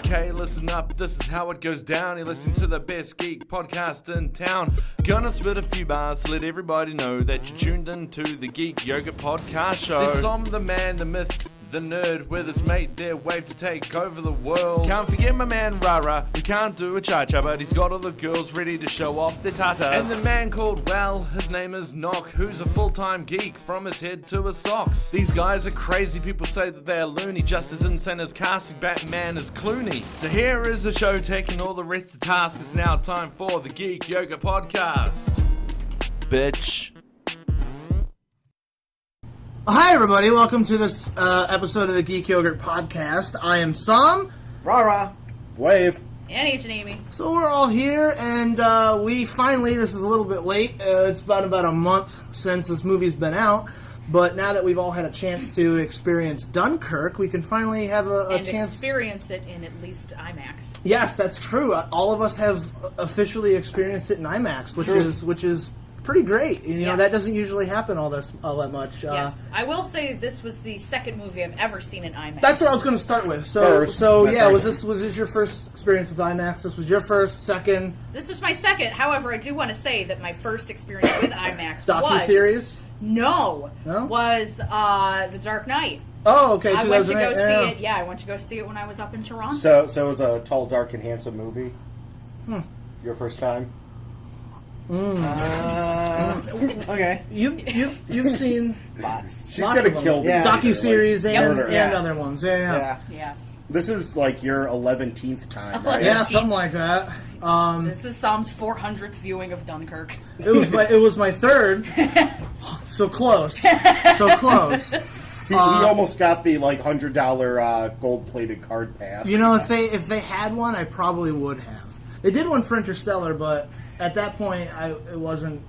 Okay, listen up, this is how it goes down. You listen to the best geek podcast in town. Gonna spit a few bars to let everybody know that you're tuned into the Geek Yogurt podcast show. There's Som, the man, the myth, the nerd, with his mate their wave to take over the world. Can't forget my man Rara, who can't do a cha-cha, but he's got all the girls ready to show off their tatas. And the man called Well, his name is Knock, who's a full-time geek from his head to his socks. These guys are crazy, people say that they're loony, just as insane as casting Batman as Clooney. So here is the show taking all the rest to task. It's now time for the Geek Yogurt podcast. Bitch. Hi everybody, welcome to this episode of the Geek Yogurt podcast. I am Som. Rara. Wave. And Agent Amy. So we're all here, and we finally, this is a little bit late, it's been about a month since this movie's been out, but now that we've all had a chance to experience Dunkirk, we can finally have a chance... experience it in at least IMAX. Yes, that's true. All of us have officially experienced it in IMAX, which is pretty great. You know, that doesn't usually happen all that much. Yes, I will say this was the second movie I've ever seen in IMAX. That's what I was going to start with. Was this your first experience with IMAX? This was your first, second? This was my second. However, I do want to say that my first experience with IMAX docu-series? was The Dark Knight. Oh, okay. I went to go see it. Yeah, I went to go see it when I was up in Toronto. So it was a tall, dark, and handsome movie. Your first time. Okay. You've seen lots. She's gonna kill me. Docu-series and Yeah. other ones. Yeah. Yes. This is like your 11th time, right? Yeah, something like that. This is Som's 400th viewing of Dunkirk. It was my third. So close. He almost got the $100 gold-plated card pass. You know, if they had one, I probably would have. They did one for Interstellar, but at that point, it wasn't.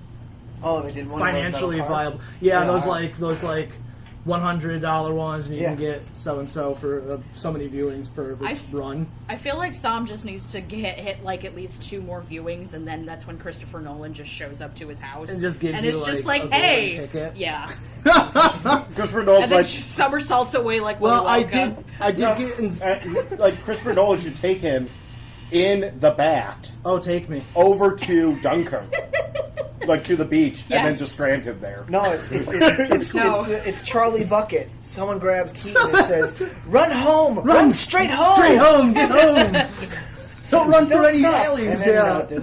Oh, they did one financially viable. Yeah, those $100 ones, and you can get so and so for so many viewings per run. I feel like Som just needs to hit at least 2 more viewings, and then that's when Christopher Nolan just shows up to his house and just gives and you it's just a hey, ticket. Yeah. Christopher Nolan's and then just somersaults away like. Well, I did get in, Christopher Nolan should take him in the bat. Oh, take me over to Dunkirk. To the beach, yes. and then just strand him there. No, it's Charlie Bucket. Someone grabs Keaton and says, "Run home, run straight home, get home. Don't run through any alleys." The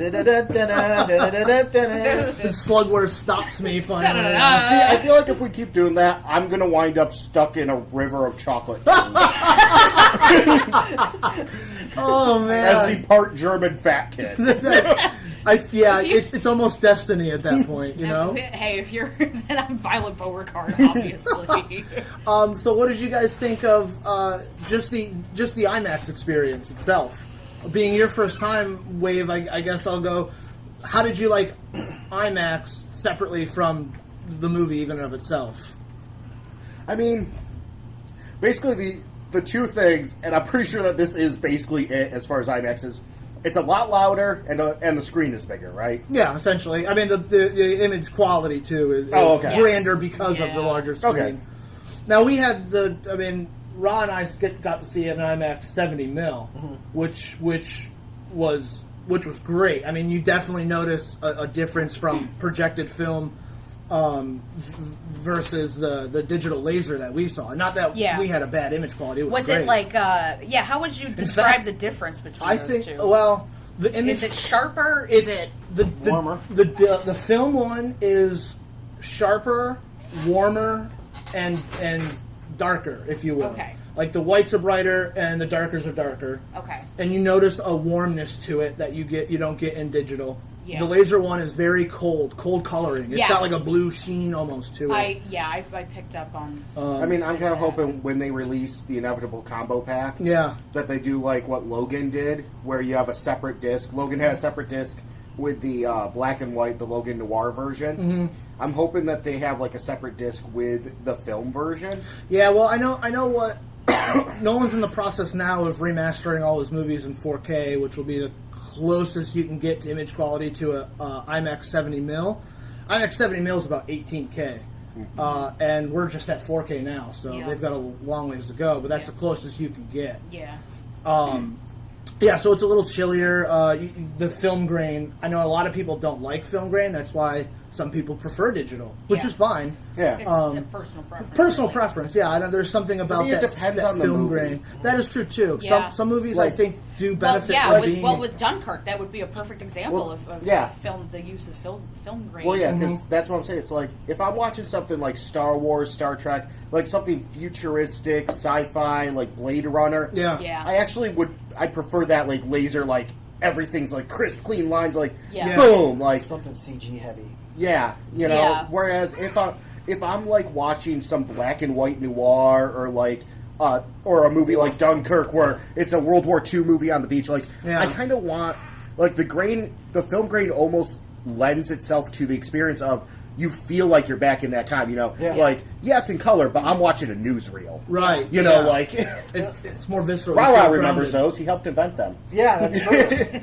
Slugworth stops me finally. See, I feel like if we keep doing that, I'm gonna wind up stuck in a river of chocolate. Oh man! As the part German fat kid. It's almost destiny at that point, you know? Hey, if you're... then I'm Violet Beauregard, obviously. So what did you guys think of just the IMAX experience itself? Being your first time, Wave, I guess I'll go... How did you like IMAX separately from the movie even of itself? I mean, basically the two things, and I'm pretty sure that this is basically it as far as IMAX is, it's a lot louder, and the screen is bigger, right? Yeah, essentially. I mean, the image quality, too, is grander because of the larger screen. Okay. Now, we had Ra and I got to see it in IMAX 70mm, which was great. I mean, you definitely notice a difference from projected film versus the digital laser that we saw. Not that we had a bad image quality. It was great. It how would you describe the difference between those two? Well, the image... Is it sharper? Is it warmer? The film one is sharper, warmer, and darker, if you will. Okay. Like the whites are brighter and the darkers are darker. Okay. And you notice a warmness to it that you don't get in digital. Yeah. The laser one is very cold coloring. It's got like a blue sheen almost to it. I picked up on... I'm kind of hoping when they release the inevitable combo pack that they do like what Logan did, where you have a separate disc. Logan had a separate disc with the black and white, the Logan Noir version. Mm-hmm. I'm hoping that they have like a separate disc with the film version. Yeah, well, I know what... Nolan's in the process now of remastering all his movies in 4K, which will be the closest you can get to image quality to a IMAX 70mm. IMAX 70mm is about 18K. And we're just at 4K now, so they've got a long ways to go, but that's the closest you can get. Yeah. Yeah, so it's a little chillier. The film grain, I know a lot of people don't like film grain. That's why some people prefer digital, which is fine. Yeah. It's a personal preference. Personal preference, yeah. I know there's something about that, depends that on the film movie. grain. That is true, too. Yeah. Some movies, Like- I think, do benefit well, from being... with Dunkirk, that would be a perfect example of the use of film grain. Well, yeah, because that's what I'm saying. It's like, if I'm watching something like Star Wars, Star Trek, like something futuristic, sci-fi, like Blade Runner, Yeah. I'd prefer that, like, laser, like, everything's, like, crisp, clean lines, like, Yeah. boom, like... Something CG heavy. Yeah, you know. Yeah. Whereas if I'm like watching some black and white noir or like or a movie like Dunkirk where it's a World War II movie on the beach, like I kind of want like the film grain almost lends itself to the experience of you feel like you're back in that time, you know. Yeah. Like it's in color, but I'm watching a newsreel, Right. You know, like it's more visceral. Rawa remembers those. He helped invent them. Yeah, that's true.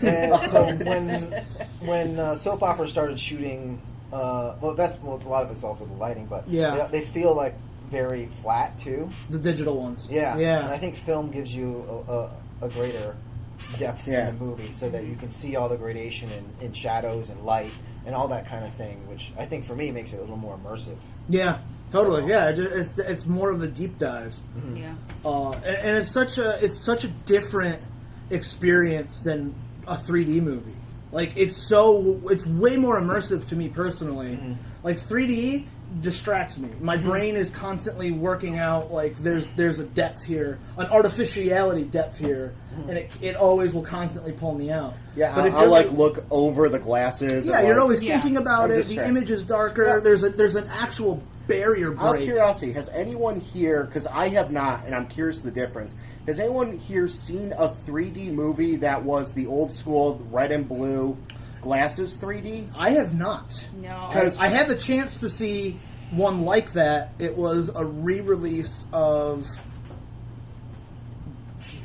And so when soap operas started shooting, a lot of it's also the lighting, but they feel like very flat too. The digital ones. Yeah, yeah. And I think film gives you a greater depth in the movie, so that you can see all the gradation in shadows and light and all that kind of thing, which I think for me makes it a little more immersive. Yeah, totally. Yeah, it's more of the deep dives. Mm-hmm. Yeah. And it's such a different experience than a 3D movie. Like it's way more immersive to me personally. Mm-hmm. Like 3D distracts me. My brain is constantly working out like there's a depth here, an artificiality depth here, and it always will constantly pull me out. Yeah, but if I'll you're look over the glasses. Yeah, and, you're like, always thinking about it. The image is darker. Yeah. There's an actual barrier break. Out of curiosity, has anyone here, because I have not, and I'm curious the difference, has anyone here seen a 3D movie that was the old school red and blue glasses 3D? I have not. No. Because I had the chance to see one like that. It was a re-release of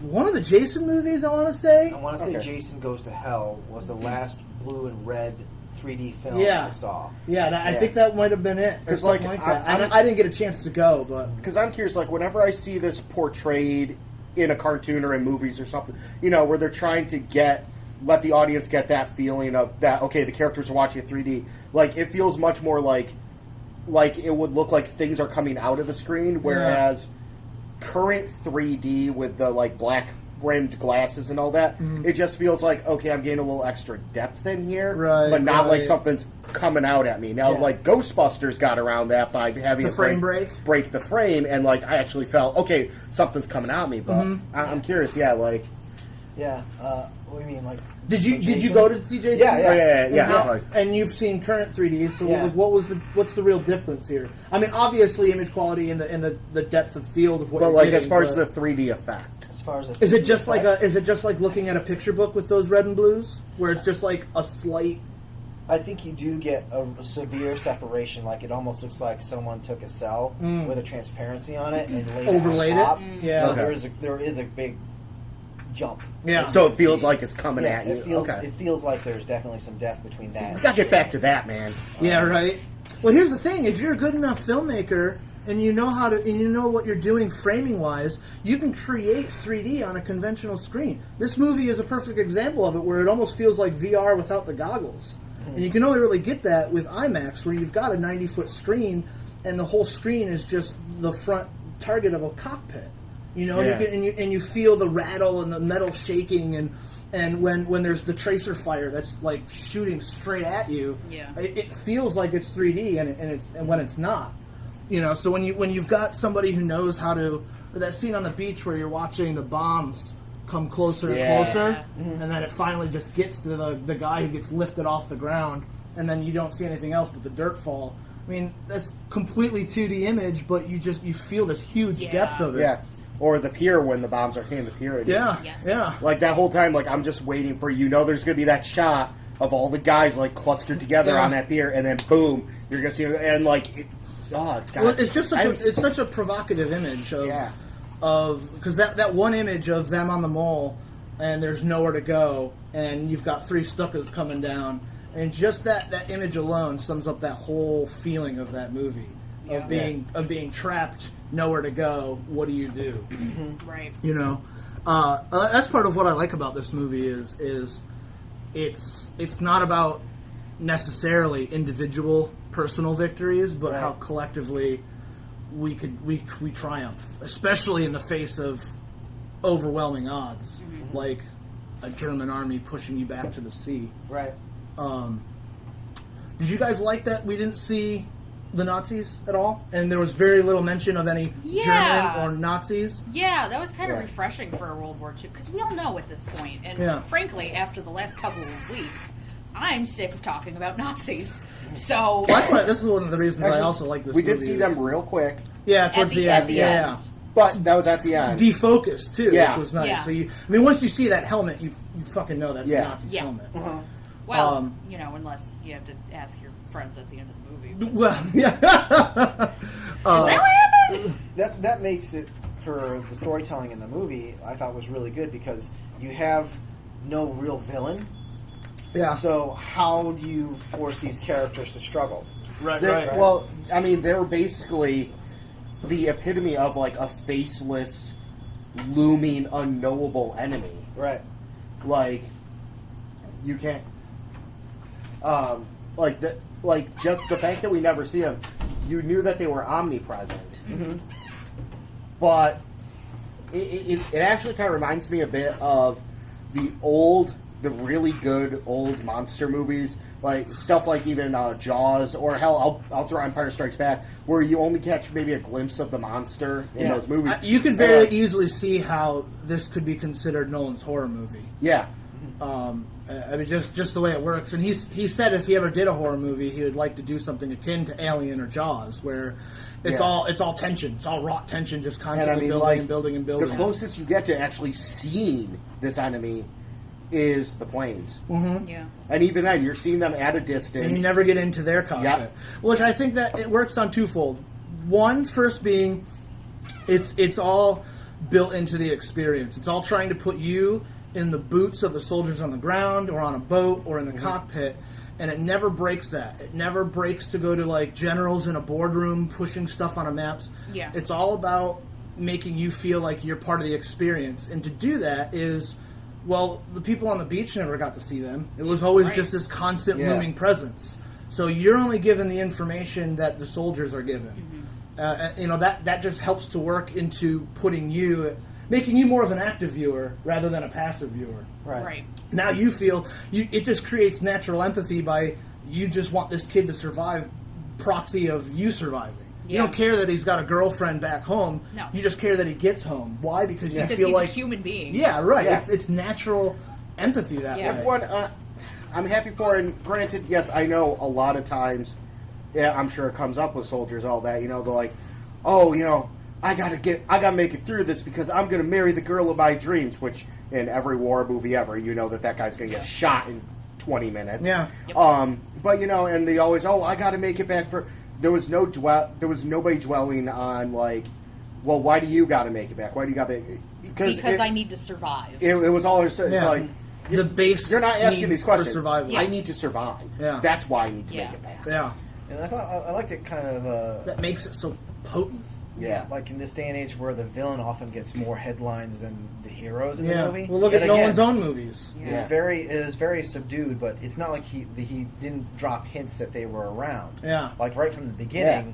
one of the Jason movies, I want to say. I want to say Jason Goes to Hell was the last blue and red 3D film I saw. Yeah, I think that might have been it. Because like that. I didn't get a chance to go, but because I'm curious, like whenever I see this portrayed in a cartoon or in movies or something, you know, where they're trying to let the audience get that feeling of that. Okay, the characters are watching a 3D. Like it feels much more like it would look like things are coming out of the screen, whereas current 3D with the like black rimmed glasses and all that, it just feels like, okay, I'm getting a little extra depth in here, but not like something's coming out at me. Now, like Ghostbusters got around that by having the frame break the frame, and like I actually felt, okay, something's coming at me. But I'm curious, what do you mean, like? Did you go to see Jason? Yeah. And you've seen current 3Ds, so like, what's the real difference here? I mean, obviously, image quality and the depth of field of what. But you're like getting, as far as the 3D effect. As far as is it just like looking at a picture book with those red and blues, where it's just like a slight? I think you do get a severe separation. Like it almost looks like someone took a cell with a transparency on it and overlaid it. On top. Yeah. So there is a big jump. Yeah. So it feels like it's coming at you. It feels like there's definitely some depth between that. We gotta get back to that, man. Yeah. Right. Well, here's the thing: if you're a good enough filmmaker and you know what you're doing framing wise, you can create 3D on a conventional screen. This movie is a perfect example of it, where it almost feels like VR without the goggles. And you can only really get that with IMAX, where you've got a 90-foot screen, and the whole screen is just the front target of a cockpit. You know, and you feel the rattle and the metal shaking, and when there's the tracer fire that's like shooting straight at you, it feels like it's 3D, and when it's not. You know, so when you've got somebody who knows how to, or that scene on the beach where you're watching the bombs come closer and closer, and then it finally just gets to the guy who gets lifted off the ground, and then you don't see anything else but the dirt fall. I mean, that's completely 2D image, but you feel this huge depth of it. Yeah. Or the pier when the bombs are hitting the pier. Yeah. Like that whole time, like I'm just waiting for there's gonna be that shot of all the guys like clustered together on that pier, and then boom, you're gonna see and like. It's just such a provocative image of because that one image of them on the mole and there's nowhere to go and you've got three Stukas coming down, and just that image alone sums up that whole feeling of that movie of being trapped, nowhere to go. What do you do? Right. You know. That's part of what I like about this movie is it's not about necessarily individual personal victories, but how collectively we triumph, especially in the face of overwhelming odds, like a German army pushing you back to the sea. Right. Did you guys like that we didn't see the Nazis at all? And there was very little mention of any German or Nazis? Yeah, that was kind of refreshing for a World War II, because we all know at this point, and frankly, after the last couple of weeks, I'm sick of talking about Nazis. So that's why this is one of the reasons I also like this movie. We did see them real quick. Yeah, towards the end. Yeah. But that was at the end. Defocused, too, which was nice. Yeah. So once you see that helmet, you fucking know that's a Nazi's helmet. Well, unless you have to ask your friends at the end of the movie. Well, yeah. Is that what happened? That makes it, for the storytelling in the movie, I thought was really good, because you have no real villain. Yeah. So how do you force these characters to struggle? Right. Well, I mean, they were basically the epitome of like a faceless, looming, unknowable enemy. Right. Like, you can't. Just the fact that we never see them, you knew that they were omnipresent. Mm-hmm. But it actually kind of reminds me a bit of the really good old monster movies, like stuff like even Jaws, or hell, I'll throw Empire Strikes Back, where you only catch maybe a glimpse of the monster in those movies. You can very easily see how this could be considered Nolan's horror movie. Yeah. I mean, just the way it works. And he said if he ever did a horror movie, he would like to do something akin to Alien or Jaws, where it's all tension, it's all wrought tension, just constantly building and building. The closest you get to actually seeing this enemy is the planes. Mm-hmm. Yeah. And even then, you're seeing them at a distance. And you never get into their cockpit. Which I think that it works on twofold. One, first being, it's all built into the experience. It's all trying to put you in the boots of the soldiers on the ground, or on a boat, or in the cockpit, and it never breaks that. It never breaks to go to like generals in a boardroom pushing stuff on a maps. Yeah. It's all about making you feel like you're part of the experience. And to do that is, well, the people on the beach never got to see them. It was always just this constant looming presence. So you're only given the information that the soldiers are given. Mm-hmm. That just helps to work into making you more of an active viewer rather than a passive viewer. Right. Now you feel it just creates natural empathy by you just want this kid to survive, proxy of you surviving. Yeah. You don't care that he's got a girlfriend back home. No. You just care that he gets home. Why? Because you feel he's like a human being. Yeah, right. Yeah. It's natural empathy that way. I'm happy for it. And granted, yes, I know a lot of times, I'm sure it comes up with soldiers, all that. They're like, oh, I gotta make it through this because I'm gonna marry the girl of my dreams. Which in every war movie ever, that guy's gonna get shot in 20 minutes. Yeah. Yep. But and they always, I gotta make it back for. There was nobody dwelling on like, well, why do you gotta make it back? Why do you gotta? Because I need to survive. It was all understood. Yeah. It's like the base. You're not asking these questions. For survival. Yeah. I need to survive. Yeah. That's why I need to make it back. Yeah. And I thought I liked it kind of. That makes it so potent. Yeah. Like in this day and age where the villain often gets more headlines than the heroes in the movie. Well, look at Nolan's own movies. It was very subdued, but it's not like he didn't drop hints that they were around. Yeah. Like right from the beginning,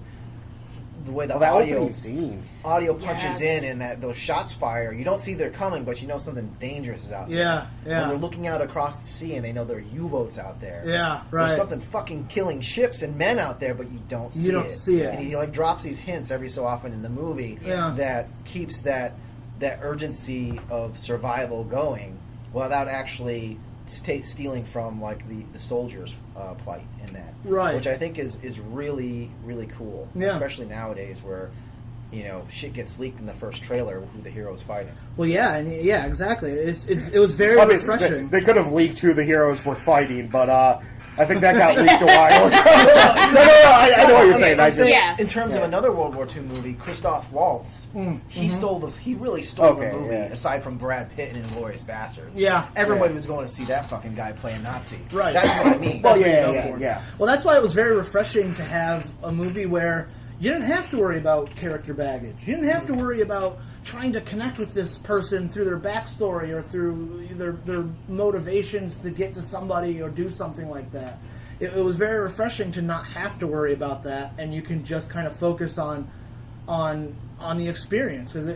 the way the that audio opening scene. punches in and that those shots fire, you don't see they're coming, but you know something dangerous is out there. Yeah. When they're looking out across the sea and they know there are U-boats out there. Yeah, right. There's something fucking killing ships and men out there, but you don't see it. And he drops these hints every so often in the movie that keeps that urgency of survival going without actually stealing from like the soldiers' plight in that, right? Which I think is really really cool, especially nowadays where shit gets leaked in the first trailer who the hero's fighting. Well, exactly. It was very refreshing. They could have leaked who the heroes were fighting, but I think that got leaked a while ago. No, I know what you're saying. In terms of another World War II movie, Christoph Waltz, he really stole the movie. Aside from Brad Pitt and Inglourious Basterds, everybody was going to see that fucking guy play a Nazi. Right, that's what I mean. Well, Well, that's why it was very refreshing to have a movie where you didn't have to worry about character baggage. You didn't have to worry about trying to connect with this person through their backstory or through their motivations to get to somebody or do something like that. It was very refreshing to not have to worry about that, and you can just kind of focus on the experience, because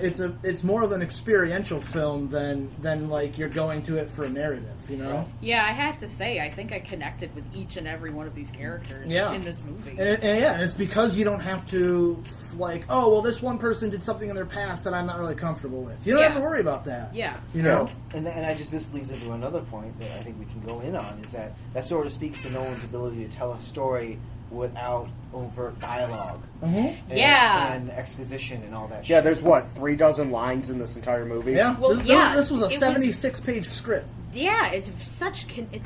it's more of an experiential film than like you're going to it for a narrative, you know? Yeah, I have to say, I think I connected with each and every one of these characters in this movie. And it's because you don't have to, like, oh, well, this one person did something in their past that I'm not really comfortable with. You don't have to worry about that. Yeah. You know? And this leads into another point that I think we can go in on, is that sort of speaks to Nolan's ability to tell a story without overt dialogue and exposition and all that shit. Yeah, there's 3 dozen lines in this entire movie? Yeah, well, this was a 76-page script. Yeah, it's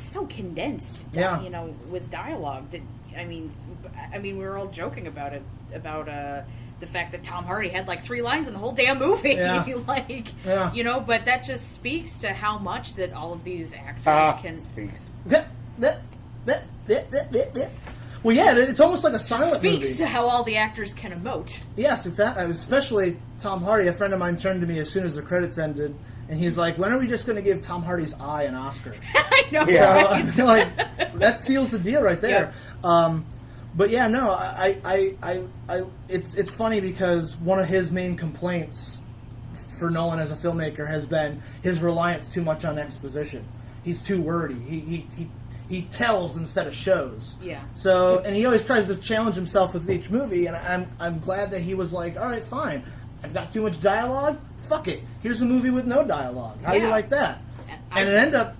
so condensed, you know, with dialogue that, I mean, we were all joking about it, about the fact that Tom Hardy had like 3 lines in the whole damn movie. You know, but that just speaks to how much that all of these actors can... Speaks. Well, yeah, it's almost like a silent movie. Speaks to how all the actors can emote. Yes, exactly. Especially Tom Hardy. A friend of mine turned to me as soon as the credits ended, and he's like, "When are we just going to give Tom Hardy's eye an Oscar?" I know. Yeah. So, like, that seals the deal right there. Yeah. But yeah, no, it's funny because one of his main complaints for Nolan as a filmmaker has been his reliance too much on exposition. He's too wordy. He tells instead of shows. Yeah. So, and he always tries to challenge himself with each movie, and I'm glad that he was like, all right, fine. I've got too much dialogue. Fuck it. Here's a movie with no dialogue. How do you like that? And it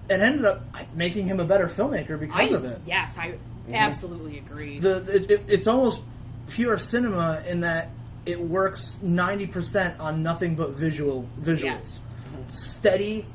ended up making him a better filmmaker because of it. Yes, I absolutely agree. It's almost pure cinema in that it works 90% on nothing but visuals. Yes. Steady,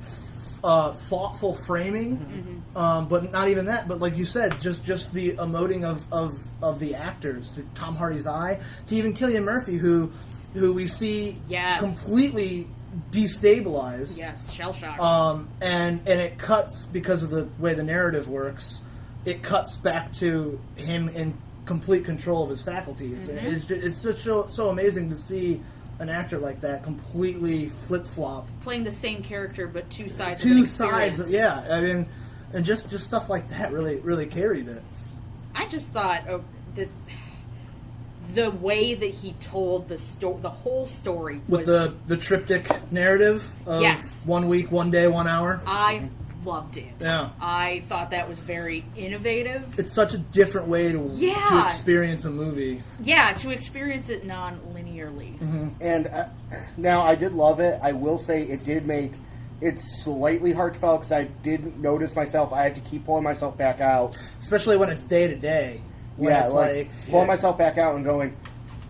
thoughtful framing, but not even that. But like you said, just the emoting of the actors, to Tom Hardy's eye, to even Cillian Murphy, who we see completely destabilized, shell shocked, and it cuts because of the way the narrative works. It cuts back to him in complete control of his faculties. Mm-hmm. It's just so amazing to see an actor like that completely flip-flop, playing the same character but two sides. I mean, and just stuff like that really carried it. I just thought the way that he told the whole story was, with the triptych narrative of 1 week, 1 day, 1 hour. I loved it. Yeah, I thought that was very innovative. It's such a different way to experience a movie. Yeah, to experience it non-linearly. Mm-hmm. And now I did love it. I will say it did make it slightly heartfelt because I did notice myself. I had to keep pulling myself back out, especially when it's day to day. Yeah, like pulling myself back out and going,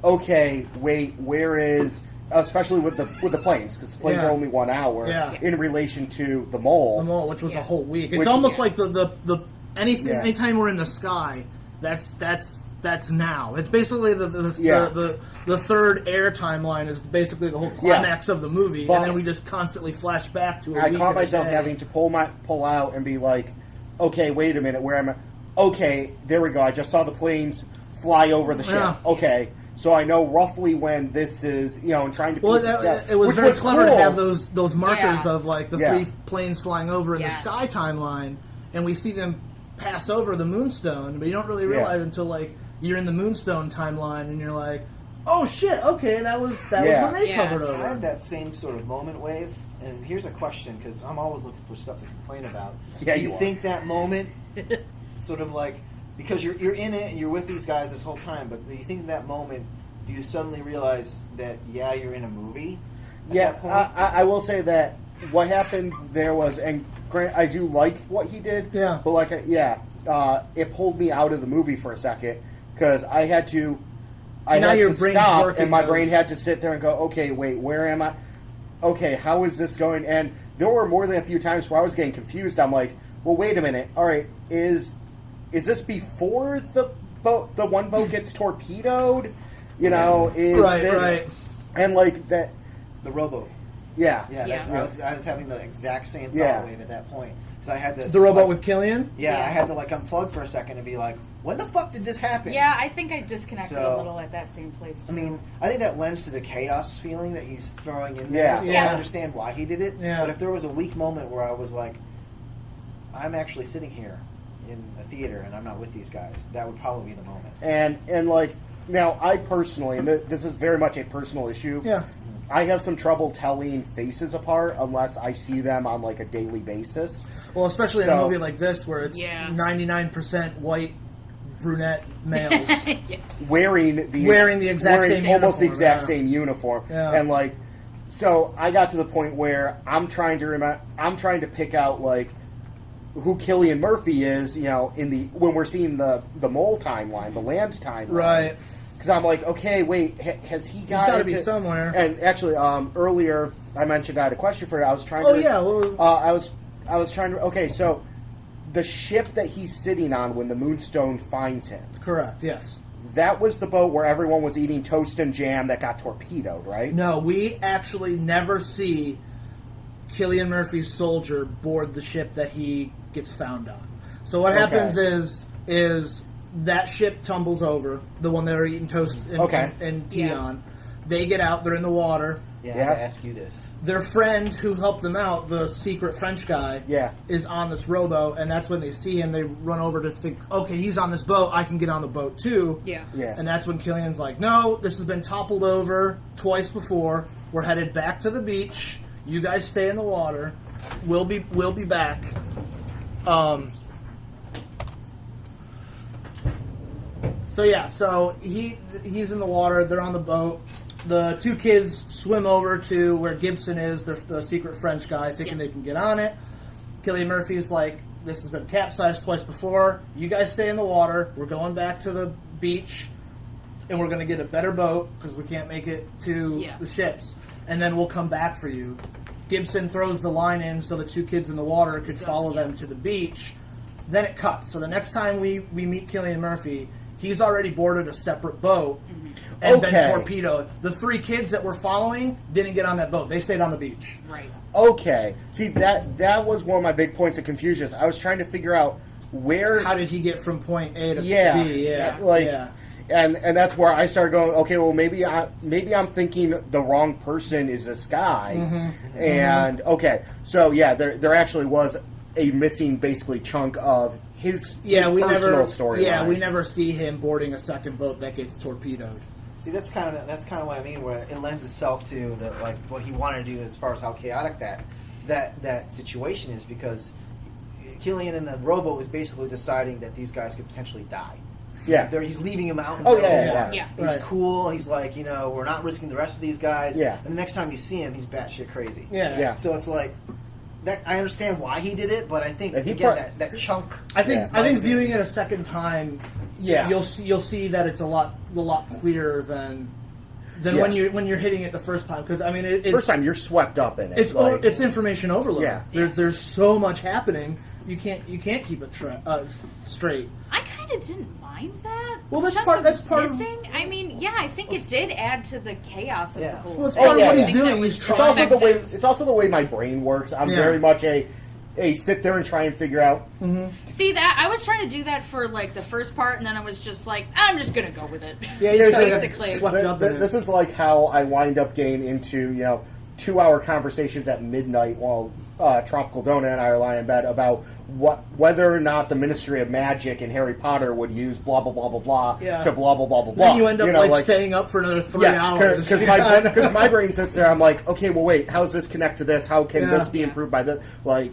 okay, wait, where is? Especially with the planes, because the planes are only 1 hour in relation to the mole. The mole, which was a whole week. It's almost like anytime we're in the sky, that's now. It's basically the third air timeline is basically the whole climax of the movie, and then we just constantly flash back to it. I caught myself having to pull out and be like, okay, wait a minute, where am I? Okay, there we go. I just saw the planes fly over the ship. Yeah. Okay. So I know roughly when this is, and trying to piece it together. It was very clever to have those markers of like the 3 planes flying over in the sky timeline, and we see them pass over the Moonstone, but you don't really realize until like you're in the Moonstone timeline, and you're like, oh shit, okay, that was when they covered over. I had that same sort of moment, Wave, and here's a question, because I'm always looking for stuff to complain about. Yeah, Do you think that moment, sort of like, because you're in it and you're with these guys this whole time, but do you think in that moment, do you suddenly realize that, you're in a movie? I will say that what happened there was, and Grant, I do like what he did, but it pulled me out of the movie for a second, because I had to stop, and my brain had to sit there and go, okay, wait, where am I? Okay, how is this going? And there were more than a few times where I was getting confused. I'm like, well, wait a minute. All right, is this before the one boat gets torpedoed? Right. And like that, the rowboat. Yeah. I was having the exact same thought wave at that point. So I had this the rowboat with Cillian. Yeah, I had to like unplug for a second and be like, when the fuck did this happen? Yeah, I think I disconnected a little at that same place, too. I mean, I think that lends to the chaos feeling that he's throwing in there. So I understand why he did it. Yeah. But if there was a weak moment where I was like, I'm actually sitting here in a theater and I'm not with these guys, that would probably be the moment. And like, now I personally, and this is very much a personal issue. Yeah. I have some trouble telling faces apart unless I see them on like a daily basis. Well, especially in a movie like this where it's 99% white brunette males wearing the exact same uniform, almost the exact same uniform. Yeah. And like, so I got to the point where I'm trying to pick out like who Cillian Murphy is, you know, when we're seeing the mole timeline, the land timeline, right? Because I'm like, okay, wait, has he got? He's got to be somewhere. And actually, earlier I mentioned I had a question for you. I was trying. I was trying to. Okay, so the ship that he's sitting on when the Moonstone finds him. Correct. Yes. That was the boat where everyone was eating toast and jam that got torpedoed, right? No, we actually never see Cillian Murphy's soldier board the ship that he gets found on. So what happens is that ship tumbles over, the one they're eating toast and tea on. They get out, they're in the water. Yeah, I gotta ask you this. Their friend who helped them out, the secret French guy, is on this rowboat, and that's when they see him. They run over to think, okay, he's on this boat, I can get on the boat too. Yeah. And that's when Cillian's like, no, this has been toppled over twice before. We're headed back to the beach. You guys stay in the water. We'll be back. So he's in the water. They're on the boat. The two kids swim over to where Gibson is, the secret French guy, thinking they can get on it. Cillian Murphy's like, this has been capsized twice before. You guys stay in the water. We're going back to the beach, and we're going to get a better boat because we can't make it to the ships. And then we'll come back for you. Gibson throws the line in so the two kids in the water could follow them to the beach. Then it cuts. So the next time we meet Cillian Murphy, he's already boarded a separate boat and been torpedoed. The three kids that we're following didn't get on that boat. They stayed on the beach. Right. Okay. See, that was one of my big points of confusion. I was trying to figure out how did he get from point A to B? And that's where I started going, okay, well, maybe I'm thinking the wrong person is this guy. Mm-hmm. And, okay, so, there actually was a missing, basically, chunk of his personal story. Yeah, we never see him boarding a second boat that gets torpedoed. See, that's kind of what I mean, where it lends itself to what he wanted to do as far as how chaotic that situation is, because Cillian in the rowboat was basically deciding that these guys could potentially die. Yeah, he's leaving him out. He's cool. He's like, we're not risking the rest of these guys. Yeah. And the next time you see him, he's batshit crazy. Yeah. So it's like that. I understand why he did it, but I think that chunk. I think viewing it a second time, you'll see that it's a lot clearer than when you're hitting it the first time. Because I mean, it's, first time you're swept up in it. It's information overload. Yeah. There's so much happening. You can't keep it straight. I kind of didn't mind that. Well, that's part of. I mean, I think it did add to the chaos of the whole. Well, it's part of what he's doing. It's also the way my brain works. I'm very much a sit there and try and figure out. Mm-hmm. See that I was trying to do that for like the first part, and then I was just like, I'm just gonna go with it. Yeah, basically. This is like how I wind up getting into 2-hour conversations at midnight while Tropical Donut and I are lying in bed about whether or not the Ministry of Magic and Harry Potter would use blah blah blah blah blah to blah blah blah blah blah. Then you end up staying up for another 3 hours because my brain sits there. I'm like, okay, well, wait, how does this connect to this? How can this be improved by this? Like,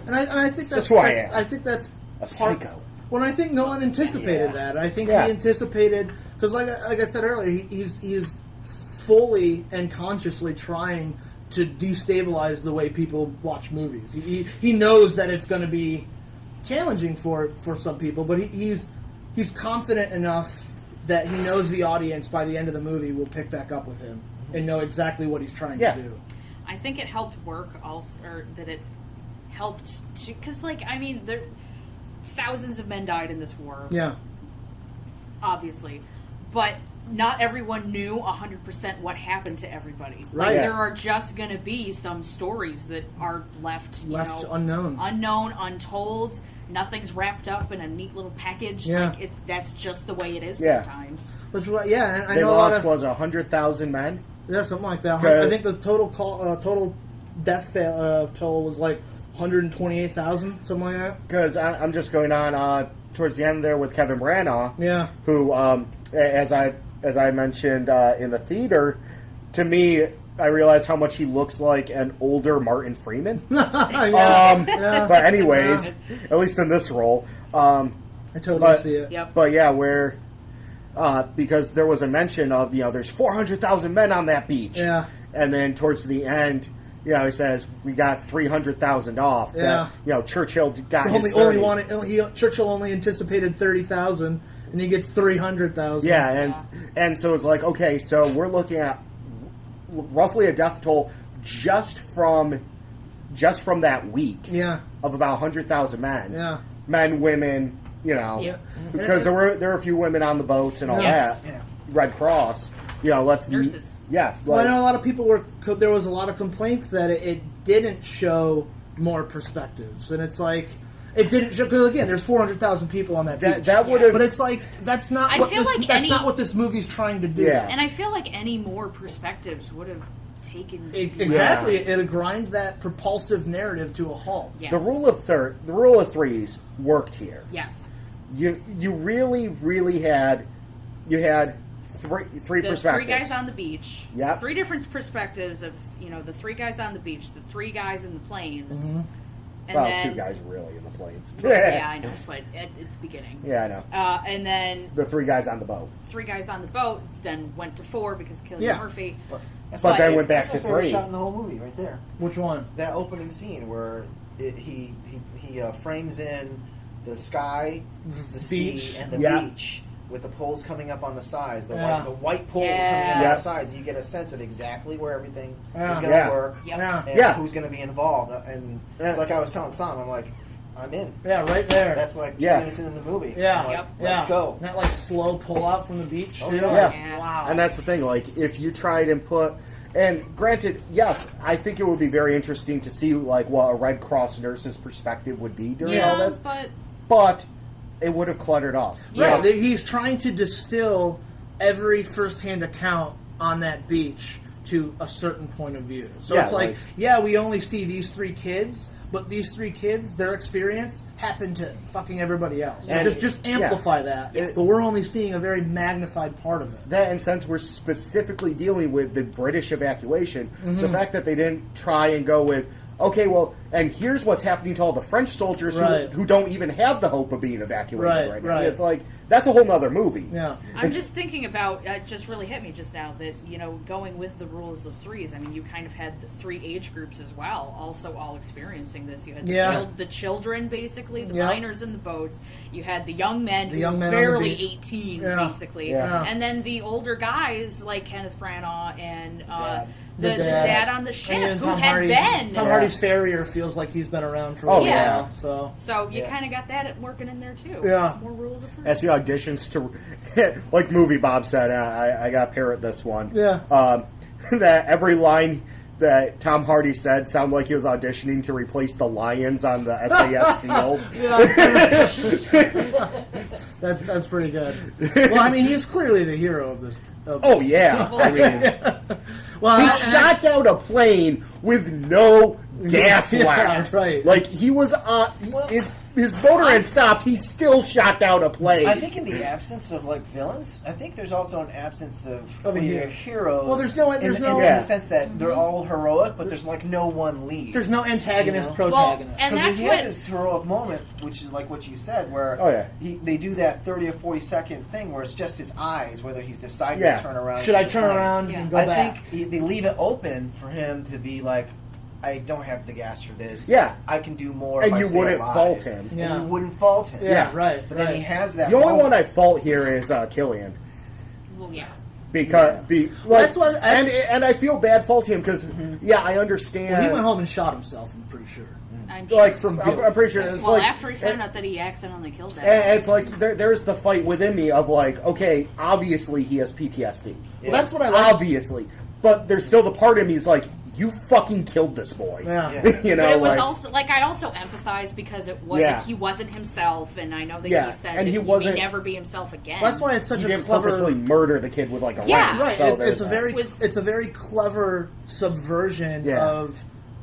and I think that's who I am. I think that's a psycho. Well, I think Nolan anticipated that. I think he anticipated because, like I said earlier, he's fully and consciously trying to destabilize the way people watch movies. He knows that it's going to be challenging for some people, but he's confident enough that he knows the audience by the end of the movie will pick back up with him and know exactly what he's trying to do. I think it helped work also, or that it helped to, because thousands of men died in this war. Yeah. Obviously. But not everyone knew 100% what happened to everybody. Right. There are just going to be some stories that are left unknown, untold. nothing's wrapped up in a neat little package. Like that's just the way it is sometimes. Which, and I they know lost 100,000 men. Yeah, something like that. I think the total death toll was like 128,000, something like that. Because I'm just going on towards the end there with Kevin Branagh. Yeah. Who, as I mentioned in the theater, to me, I realized how much he looks like an older Martin Freeman. But anyways, at least in this role, I totally see it. Yep. But where because there was a mention of there's 400,000 men on that beach. Yeah. And then towards the end, he says we got 300,000 off. Yeah. That, Churchill got Churchill only anticipated 30,000, and he gets 300,000. Yeah, and so it's like, okay, so we're looking at roughly a death toll just from that week. Yeah. Of about 100,000 men. Yeah. Men, women, because there were a few women on the boats and all that. Yeah. Red Cross. Nurses. Yeah. Well, I know a lot of people there was a lot of complaints that it didn't show more perspectives, and it's like it didn't show because again, there's 400,000 people on that beach. That would have, but it's like that's not what this movie's trying to do. Yeah. And I feel like any more perspectives would have taken exactly. It'd grind that propulsive narrative to a halt. Yes. The rule of threes worked here. Yes. You really had three perspectives. The three guys on the beach. Yeah. 3 different perspectives of the 3 guys on the beach, the 3 guys in the planes. Mm-hmm. And then, 2 guys really in the planes. Yeah, I know, but at the beginning. Yeah, I know. And then the 3 guys on the boat. 3 guys on the boat, then went to 4 because Cillian Murphy. But then went back to 3. Shot in the whole movie right there. Which one? That opening scene where he frames in the sky, the sea, and the beach. With the poles coming up on the sides, the white poles coming up on the sides, you get a sense of exactly where everything is going to work and who's going to be involved. And it's like I was telling Sam, I'm like, I'm in. Yeah, right there. That's like 2 minutes into the movie. Yeah, like, let's go. That like slow pull out from the beach. Oh, yeah. Wow. And that's the thing. Like if you tried and put, and granted, yes, I think it would be very interesting to see like what a Red Cross nurse's perspective would be during all this. But it would have cluttered up. Yeah, he's trying to distill every first-hand account on that beach to a certain point of view. So it's like, we only see these 3 kids, but these 3 kids, their experience happened to fucking everybody else. So just amplify that. But we're only seeing a very magnified part of it. That, and since we're specifically dealing with the British evacuation, the fact that they didn't try and go with, okay, well, and here's what's happening to all the French soldiers who don't even have the hope of being evacuated right now. It's like, that's a whole nother movie. Yeah. I'm just thinking about, it just really hit me just now, that, going with the rules of threes, I mean, you kind of had the 3 age groups as well, also all experiencing this. You had the children, basically, the minors in the boats. You had the young men who were barely 18, basically. Yeah. And then the older guys, like Kenneth Branagh and... The dad on the ship who had been. Tom Hardy's farrier feels like he's been around for a while. So you kind of got that working in there too. Yeah. More rules of threes. As he auditions to, like Movie Bob said, I got to parrot this one. Yeah. That every line that Tom Hardy said sounded like he was auditioning to replace the lions on the SAS Seal. That's pretty good. Well, I mean, he's clearly the hero of this. I mean, he shot down a plane with no gas left. Right. Like he was on his motor had stopped. He still shot down a plane. I think in the absence of like villains, I think there's also an absence of heroes. Well, there's no in the sense that they're all heroic, but there's like no one lead. There's no antagonist, protagonist. Well, and that's he has this heroic moment, which is like what you said, where they do that 30 or 40 second thing where it's just his eyes, whether he's deciding to turn around. Should I turn around and go back? I think they leave it open for him to be like, I don't have the gas for this. Yeah. I can do more. And if you wouldn't fault him. Yeah. And you wouldn't fault him. Yeah, right. But then he has that. The only one I fault here is Cillian. Well, yeah. Because and I feel bad faulting him because I understand. Well, he went home and shot himself. I'm pretty sure. I'm pretty sure. It's after he found out that he accidentally killed that. And it's like there's the fight within me of like, okay, obviously he has PTSD. Well, that's what I like. Obviously, but there's still the part of me is like, you fucking killed this boy. Yeah. You know, but it was also like I also empathize because it wasn't he wasn't himself, and I know that he said and that he may never be himself again. That's why it's such a clever. Purposely murder the kid with like a wrench. Right. So it's a very clever subversion of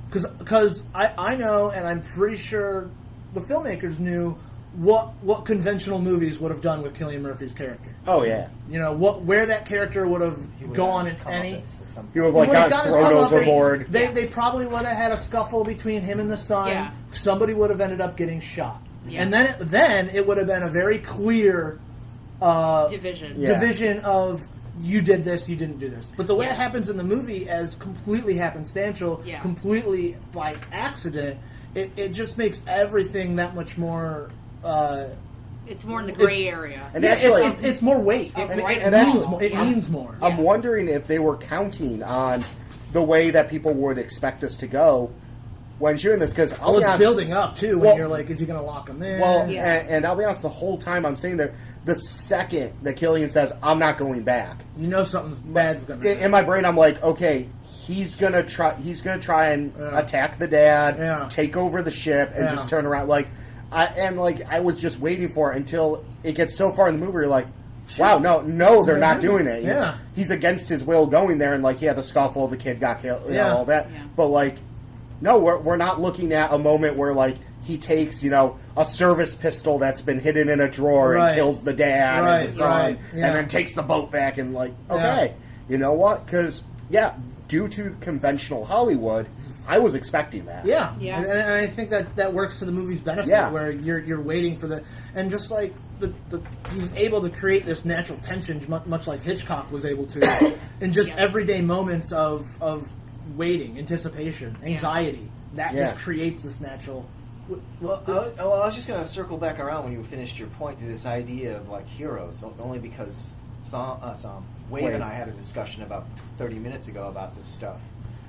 because I know, and I'm pretty sure the filmmakers knew what conventional movies would have done with Cillian Murphy's character. Oh yeah, you know where that character would have gone in any. He would have got thrown overboard. They probably would have had a scuffle between him and the son. Yeah. Somebody would have ended up getting shot, and then it would have been a very clear division of you did this, you didn't do this. But the way it happens in the movie, as completely happenstantial, completely by accident, it just makes everything that much more. It's more in the gray area. And actually, it's more weight. It means more. I'm wondering if they were counting on the way that people would expect this to go when shooting this, because it's building up too. When you're like, is he going to lock him in? Well, and I'll be honest, the whole time I'm sitting there, the second that Cillian says, "I'm not going back," you know something bad's going to happen. In my brain, I'm like, okay. He's gonna try and attack the dad, take over the ship, and just turn around. I was just waiting for it until it gets so far in the movie. You're like, wow, no, they're not doing it. He's against his will going there, and he had a scuffle. The kid got killed, all that. Yeah. But no, we're not looking at a moment where he takes a service pistol that's been hidden in a drawer and kills the dad and the son, and then takes the boat back and okay, you know what? Because due to conventional Hollywood, I was expecting that. Yeah. And I think that works to the movie's benefit, where you're waiting for and just like he's able to create this natural tension, much like Hitchcock was able to, in just everyday moments of waiting, anticipation, anxiety. That just creates this natural. Well, I was just going to circle back around when you finished your point to this idea of heroes, only because Wade and I had a discussion about 30 minutes ago about this stuff.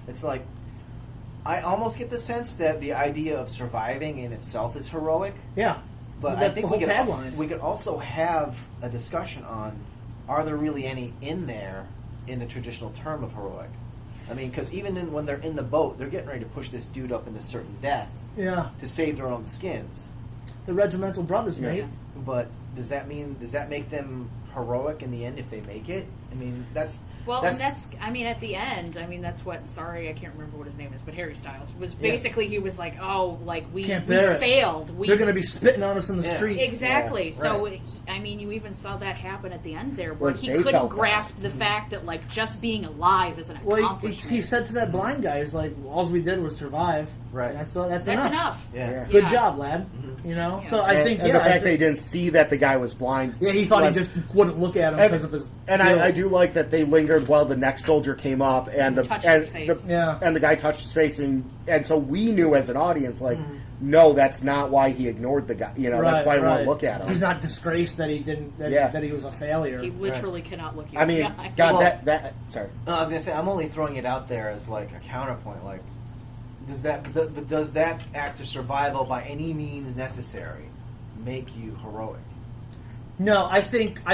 It's I almost get the sense that the idea of surviving in itself is heroic. Yeah. But I think we could also have a discussion on, are there really any in there in the traditional term of heroic? I mean, because even when they're in the boat, they're getting ready to push this dude up into certain death to save their own skins. The regimental brothers, mate. Yeah. But does that make them heroic in the end if they make it? I mean, at the end, that's what, sorry, I can't remember what his name is, but Harry Styles was basically, he was like, we failed. They're going to be spitting on us in the street. Exactly. Yeah, so, you even saw that happen at the end there, where he couldn't grasp the fact that, just being alive is an accomplishment. Well, he said to that blind guy, he's like, all we did was survive. Right. That's enough. Yeah. Good job, lad. Mm-hmm. So I think, the fact they didn't see that the guy was blind. Yeah, he thought he just wouldn't look at him because of his. And I do like that they lingered while the next soldier came up and the guy touched his face, and so we knew as an audience, no, that's not why he ignored the guy. That's why we won't look at him. He's not disgraced that he didn't. That he was a failure. He literally cannot look you. I mean, God, sorry. No, I was gonna say, I'm only throwing it out there as a counterpoint. Does that act of survival by any means necessary make you heroic? No, I think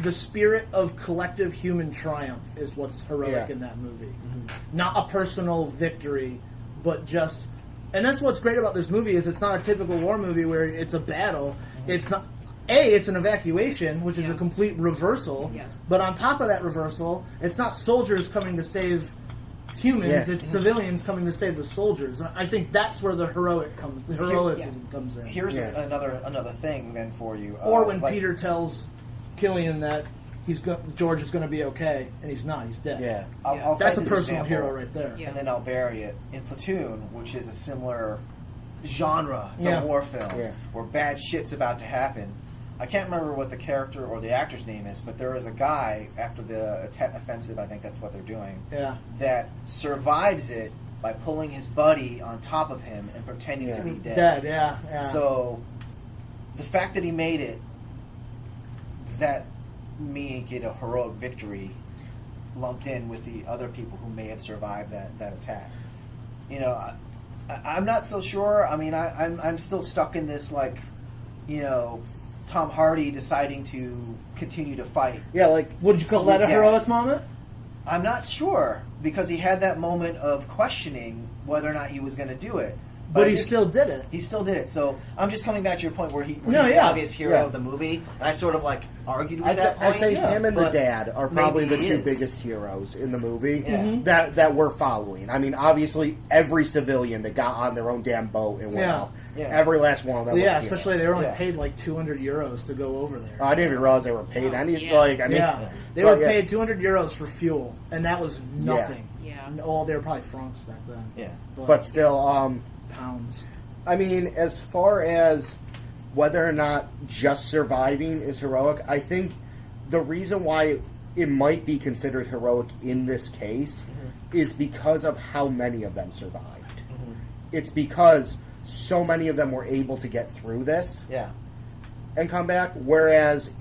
the spirit of collective human triumph is what's heroic in that movie. Mm-hmm. Not a personal victory, but just... And that's what's great about this movie, is it's not a typical war movie where it's a battle. Mm-hmm. It's not... it's an evacuation, which is a complete reversal. Yes. But on top of that reversal, it's not soldiers coming to save humans, it's civilians coming to save the soldiers. And I think that's where the heroism comes in. Here's another thing then for you. Or when Peter tells Cillian that George is going to be okay, and he's not. He's dead. Yeah, I'll that's a personal hero right there. Yeah. And then I'll bury it in Platoon, which is a similar genre. It's a war film where bad shit's about to happen. I can't remember what the character or the actor's name is, but there is a guy after the offensive, I think that's what they're doing, that survives it by pulling his buddy on top of him and pretending to be dead. So the fact that he made it, does that make it a heroic victory lumped in with the other people who may have survived that attack? I'm not so sure. I mean, I'm still stuck in this Tom Hardy deciding to continue to fight. Yeah, would you call that a heroic moment? I'm not sure. because he had that moment of questioning whether or not he was going to do it. But he still did it. He still did it. So I'm just coming back to your point where he's the obvious hero of the movie. And I sort of argued with that point. I'd say him and the dad are probably the two biggest heroes in the movie that we're following. I mean, obviously, every civilian that got on their own damn boat and went off. Yeah. Every last one of them. Yeah, especially they were only paid like €200 to go over there. I didn't even realize they were paid any. They were paid €200 for fuel, and that was nothing. Yeah. Oh, they were probably francs back then. Yeah, but still, pounds. I mean, as far as whether or not just surviving is heroic, I think the reason why it might be considered heroic in this case is because of how many of them survived. It's because so many of them were able to get through this and come back, whereas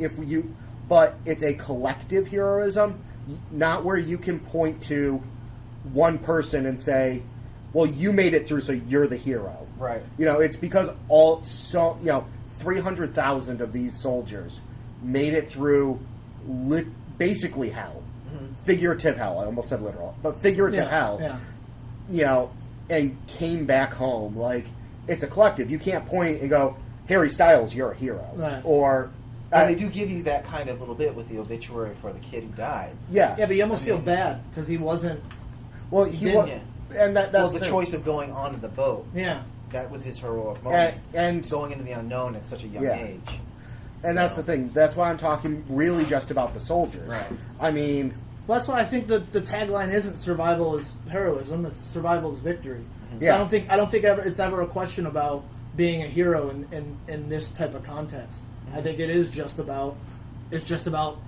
but it's a collective heroism, not where you can point to one person and say, well, you made it through, so you're the hero. Right. It's because 300,000 of these soldiers made it through basically hell. Figurative hell. I almost said literal. But figurative hell. Yeah. And came back home. Like, it's a collective. You can't point and go, Harry Styles, you're a hero. Right. Or... And they do give you that kind of little bit with the obituary for the kid who died. Yeah. Yeah, but you almost feel bad because he wasn't... Well, he was... And that's the choice of going onto the boat. Yeah. That was his heroic moment. And going into the unknown at such a young age. And that's the thing. That's why I'm talking really just about the soldiers. Right. I mean... Well, that's why I think the tagline isn't survival is heroism, it's survival is victory. Yeah. I don't think it's ever a question about being a hero in this type of context. I think it is just about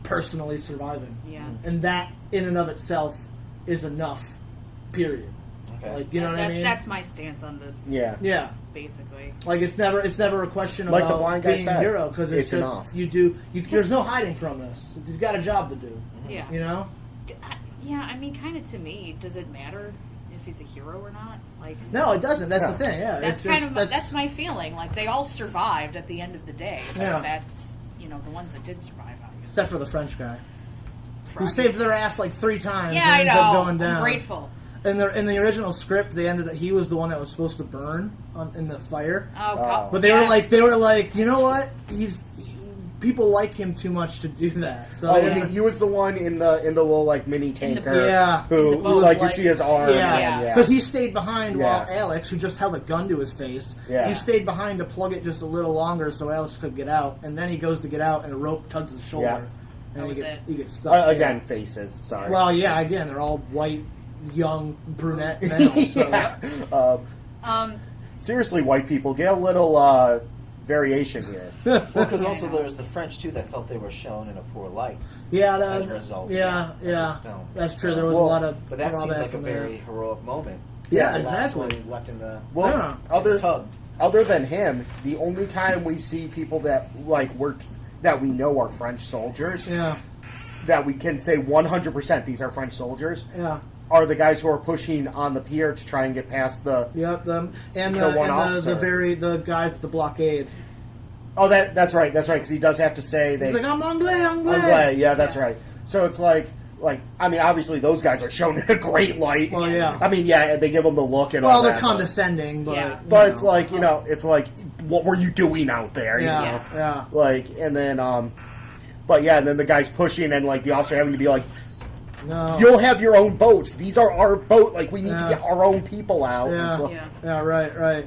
personally surviving. Yeah. And that in and of itself is enough. Period. Okay. Like, you know what I mean? That's my stance on this. Yeah. Basically. Like it's never a question about the blind guy being a hero because it's just enough. There's no hiding from this. You've got a job to do. Yeah. You know? Yeah, I mean, kind of to me, does it matter if he's a hero or not? Like, no, it doesn't. That's the thing. Yeah, that's my feeling. Like they all survived at the end of the day. But that's the ones that did survive, obviously. Except for the French guy, who saved their ass like 3 times. Yeah, and I know. Up going down. I'm grateful. In the original script, he was the one that was supposed to burn in the fire. But they were like, you know what? People like him too much to do that. So he was the one in the little mini tanker. Who you see his arm. Because he stayed behind while Alex, who just held a gun to his face, he stayed behind to plug it just a little longer so Alex could get out. And then he goes to get out, and a rope tugs his shoulder, and he gets stuck. Again, faces. Sorry. Well, again, they're all white, young brunette males. So. Seriously, white people, get a little variation here. Well, because also there's the French too that felt they were shown in a poor light. Yeah, as a result. Yeah, that's true. There was a lot of, but that seemed like a very heroic moment. Yeah, exactly. Left in the tub. Other than him, the only time we see people that that we know are French soldiers, that we can say 100% these are French soldiers, are the guys who are pushing on the pier to try and get past the the guys at the blockade. Oh, that's right, because he does have to say he's like, I'm Anglais. Yeah, that's right. So it's like I mean, obviously those guys are shown in a great light. Well, yeah. I mean, they give them the look and all that. Well, they're condescending, but it's like it's like, what were you doing out there? Yeah. And then and then the guy's pushing and the officer having to be like, no. You'll have your own boats. These are our boat. We need to get our own people out. Yeah, right.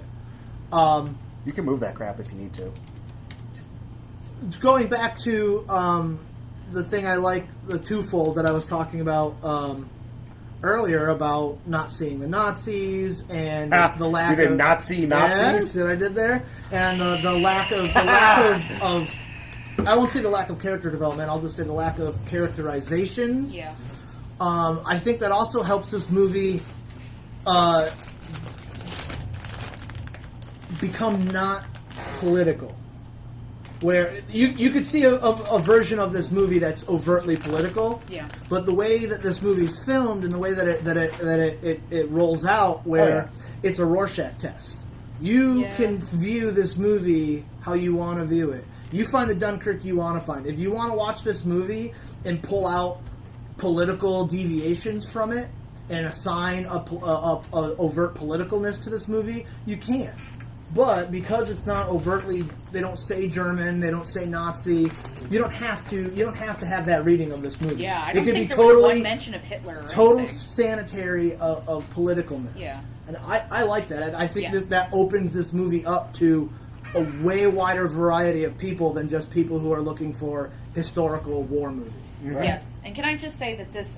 You can move that crap if you need to. Going back to the thing I like, the twofold that I was talking about earlier about not seeing the Nazis and the lack you did of Nazis. Yes, that I did there, and the lack of I won't say the lack of character development. I'll just say the lack of characterizations. Yeah. I think that also helps this movie become not political. Where you could see a version of this movie that's overtly political, but the way that this movie's filmed and the way that it rolls out, where it's a Rorschach test. You can view this movie how you want to view it. You find the Dunkirk you want to find. If you want to watch this movie and pull out political deviations from it and assign a overt politicalness to this movie, you can. But because it's not overtly, they don't say German, they don't say Nazi. You don't have to have that reading of this movie. Yeah, I don't think there was one mention of Hitler. Or total anything. Sanitary of politicalness. Yeah, and I like that. I think that opens this movie up to a way wider variety of people than just people who are looking for historical war movies. Right. Yes, and can I just say that this?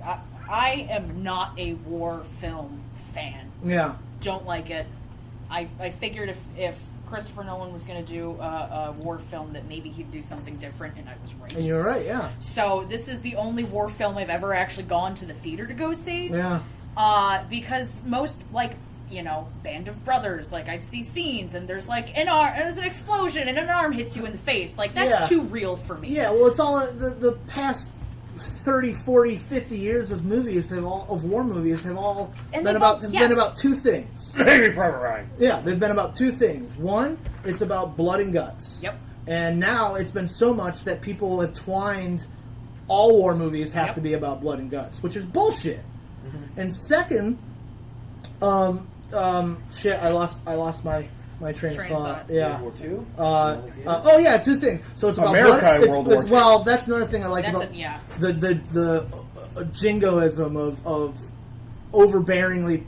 I am not a war film fan. Yeah, don't like it. I figured if Christopher Nolan was going to do a war film that maybe he'd do something different, and I was right. And you're right, yeah. So this is the only war film I've ever actually gone to the theater to go see. Yeah. Because most, Band of Brothers, I'd see scenes, and there's there's an explosion, and an arm hits you in the face. That's too real for me. Yeah, well, it's all the past 30, 40, 50 years of war movies have all been about two things. Yeah, they've been about two things. One, it's about blood and guts. Yep. And now it's been so much that people have twined all war movies have to be about blood and guts, which is bullshit. Mm-hmm. And second, I lost my train of thought. Yeah. World War II? Two things. So it's about America and World War II. Well, that's another thing I like about the jingoism of overbearingly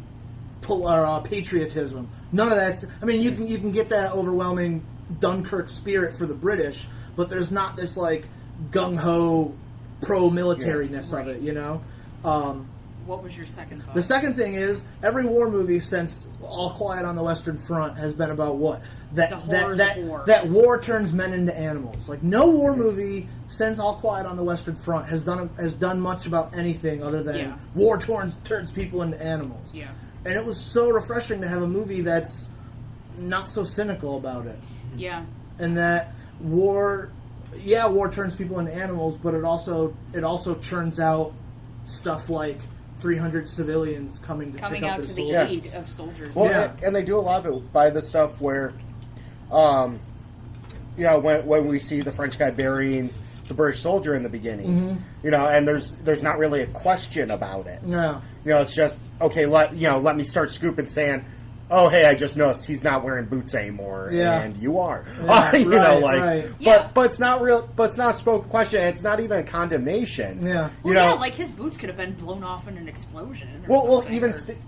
patriotism. None of that. I mean, you can get that overwhelming Dunkirk spirit for the British, but there's not this gung ho pro-militariness of it. You know. What was your second thought? The second thing is every war movie since All Quiet on the Western Front has been about what? That war turns men into animals. No war movie since All Quiet on the Western Front has done much about anything other than war turns people into animals. Yeah. And it was so refreshing to have a movie that's not so cynical about it. Yeah. And that war turns people into animals, but it also churns out stuff like 300 civilians coming pick up out their to the soldiers. aid of soldiers. Well, and they do a lot of it by the stuff where, when we see the French guy burying the British soldier in the beginning, and there's not really a question about it. Yeah, it's just okay. Let me start scooping sand. Oh, hey, I just noticed he's not wearing boots anymore, and you are. Yeah, right. But it's not real. But it's not a spoken question. And it's not even a condemnation. Yeah. His boots could have been blown off in an explosion.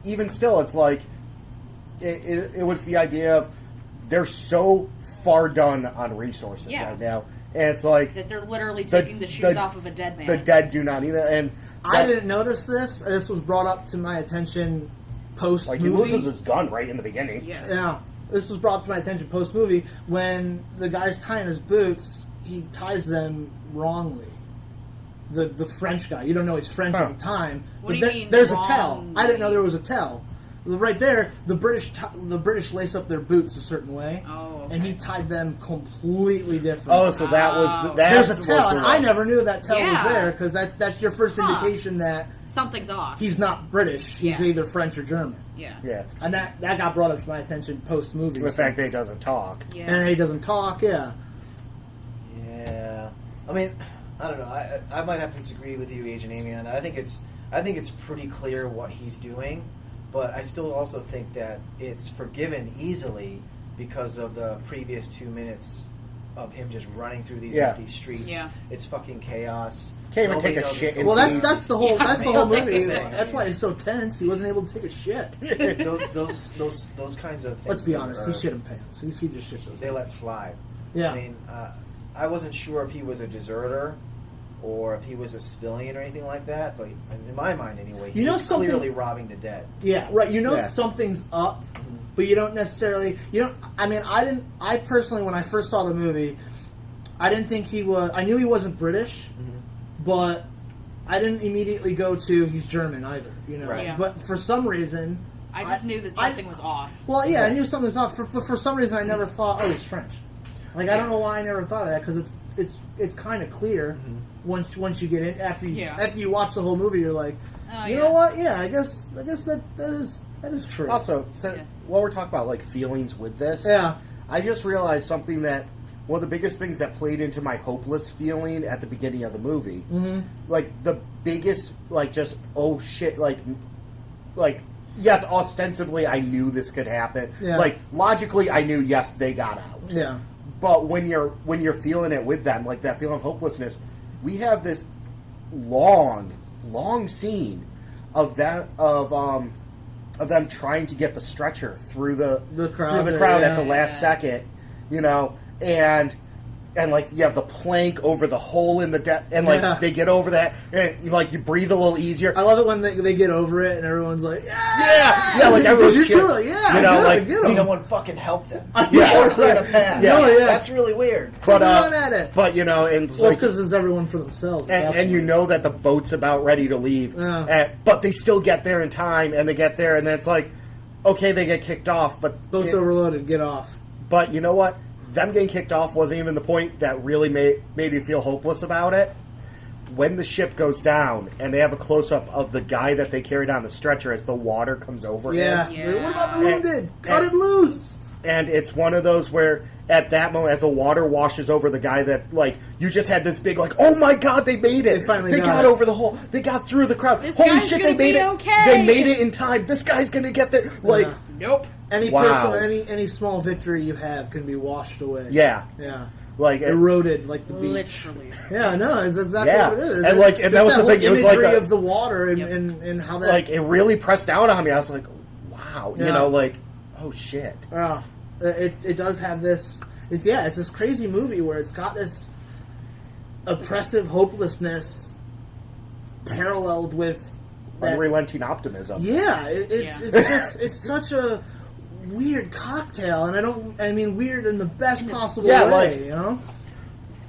Even still, it's it was the idea of they're so far done on resources right now, and it's that they're literally taking the shoes off of a dead man. The dead do not either, and I didn't notice this. This was brought up to my attention. Post-movie. He loses his gun right in the beginning. Yeah. This was brought to my attention post-movie. When the guy's tying his boots, he ties them wrongly. The French guy. You don't know he's French at the time. What do you mean there's wrongly? A tell. I didn't know there was a tell. Right there, the British lace up their boots a certain way, and he tied them completely different. Oh, so that was there's a tell, and I never knew that tell was there because that's your first indication that something's off. He's not British. He's either French or German. Yeah. And that got brought up to my attention post movie. The fact that he doesn't talk. Yeah. And he doesn't talk. Yeah. Yeah. I mean, I don't know. I might have to disagree with you, Agent Amy, on that. I think it's pretty clear what he's doing. But I still also think that it's forgiven easily because of the previous 2 minutes of him just running through these empty streets. Yeah. It's fucking chaos. Can't even take a shit. Well, that's the whole movie. That's why it's so tense. He wasn't able to take a shit. those kinds of things. Let's be honest. He shit in pants. He just shit those. They let slide. Yeah. I mean, I wasn't sure if he was a deserter or if he was a civilian or anything like that, but in my mind anyway, he was clearly robbing the dead. Yeah, right. Something's up, but you don't necessarily... I personally, when I first saw the movie, I didn't think he was... I knew he wasn't British, but I didn't immediately go to he's German either, Right. Yeah. But for some reason... I just knew that something was off. Well, yeah, I knew something was off, but for some reason I never thought, he's French. I don't know why I never thought of that, because it's kind of clear once you get in after you watch the whole movie. You're like, know what? Yeah, I guess that is true. Also, while we're talking about feelings with this, I just realized something that one of the biggest things that played into my hopeless feeling at the beginning of the movie, the biggest just oh shit like, yes, ostensibly I knew this could happen. Yeah. Like, logically I knew, yes, they got out. Yeah. But when you're feeling it with them, like that feeling of hopelessness, we have this long scene of them trying to get the stretcher through the crowd at the last second, you know, and like you have the plank over the hole in the deck, and like they get over that, and like you breathe a little easier. I love it when they get over it, and everyone's like, yeah, like everyone's cheering. You know, like no one fucking helped them. Yeah, That's really weird. But at it. But you know, and well, because it's everyone for themselves, and you know that the boat's about ready to leave, but they still get there in time, and they get there, and then it's like, okay, they get kicked off, but boat's overloaded, get off. But you know what? Them getting kicked off wasn't even the point that really made me feel hopeless about it. When the ship goes down and they have a close-up of the guy that they carried on the stretcher as the water comes over him. What about the wounded? Cut it loose! And it's one of those where, at that moment, as the water washes over the guy that, like, you just had this big, like, oh my god, they made it! They got over the hole. They got through the crowd. Holy shit, they made it! Okay. They made it in time. This guy's gonna get there. Like, nope. Any any small victory you have can be washed away. Yeah. Like eroded, like the beach. Literally. Yeah, no, it's exactly what it is. And that was the thing. It was like of the water and how that. Like it really pressed down on me. I was like, wow, you know, like, oh shit. It does have this. It's this crazy movie where it's got this oppressive hopelessness paralleled with unrelenting optimism. Yeah, it's such a weird cocktail, and I mean weird in the best possible way, like, you know?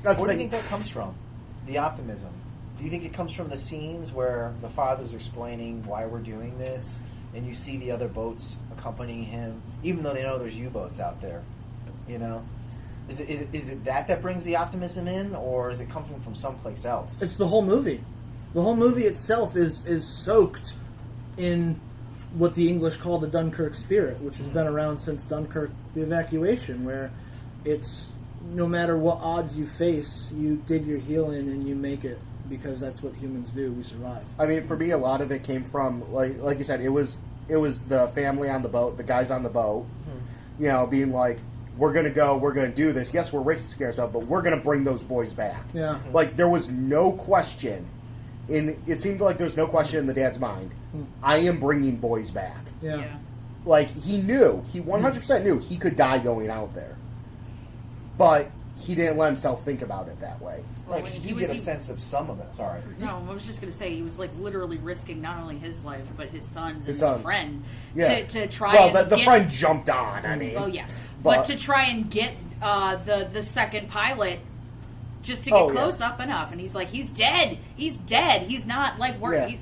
Where do you think that comes from? The optimism. Do you think it comes from the scenes where the father's explaining why we're doing this, and you see the other boats accompanying him, even though they know there's U-boats out there, you know? Is it that brings the optimism in, or is it coming from someplace else? It's the whole movie. The whole movie itself is soaked in what the English call the Dunkirk spirit, which has been around since Dunkirk, the evacuation, where it's no matter what odds you face, you dig your heel in and you make it, because that's what humans do. We survive. I mean, for me, a lot of it came from, like you said, it was the family on the boat, the guys on the boat, you know, being like, we're going to go, we're going to do this. Yes, we're risking ourselves, but we're going to bring those boys back. Yeah. Like, there was no question. It seemed like there was no question in the dad's mind. I am bringing boys back. Yeah. Like, he 100% knew he could die going out there. But he didn't let himself think about it that way. Right, because you get a sense of some of it. Sorry. No, I was just going to say, he was like literally risking not only his life, but his son's and his friend to try and the friend jumped on, I mean. Oh, yes. But to try and get the second pilot just to get close up enough, and he's like, he's dead. He's not like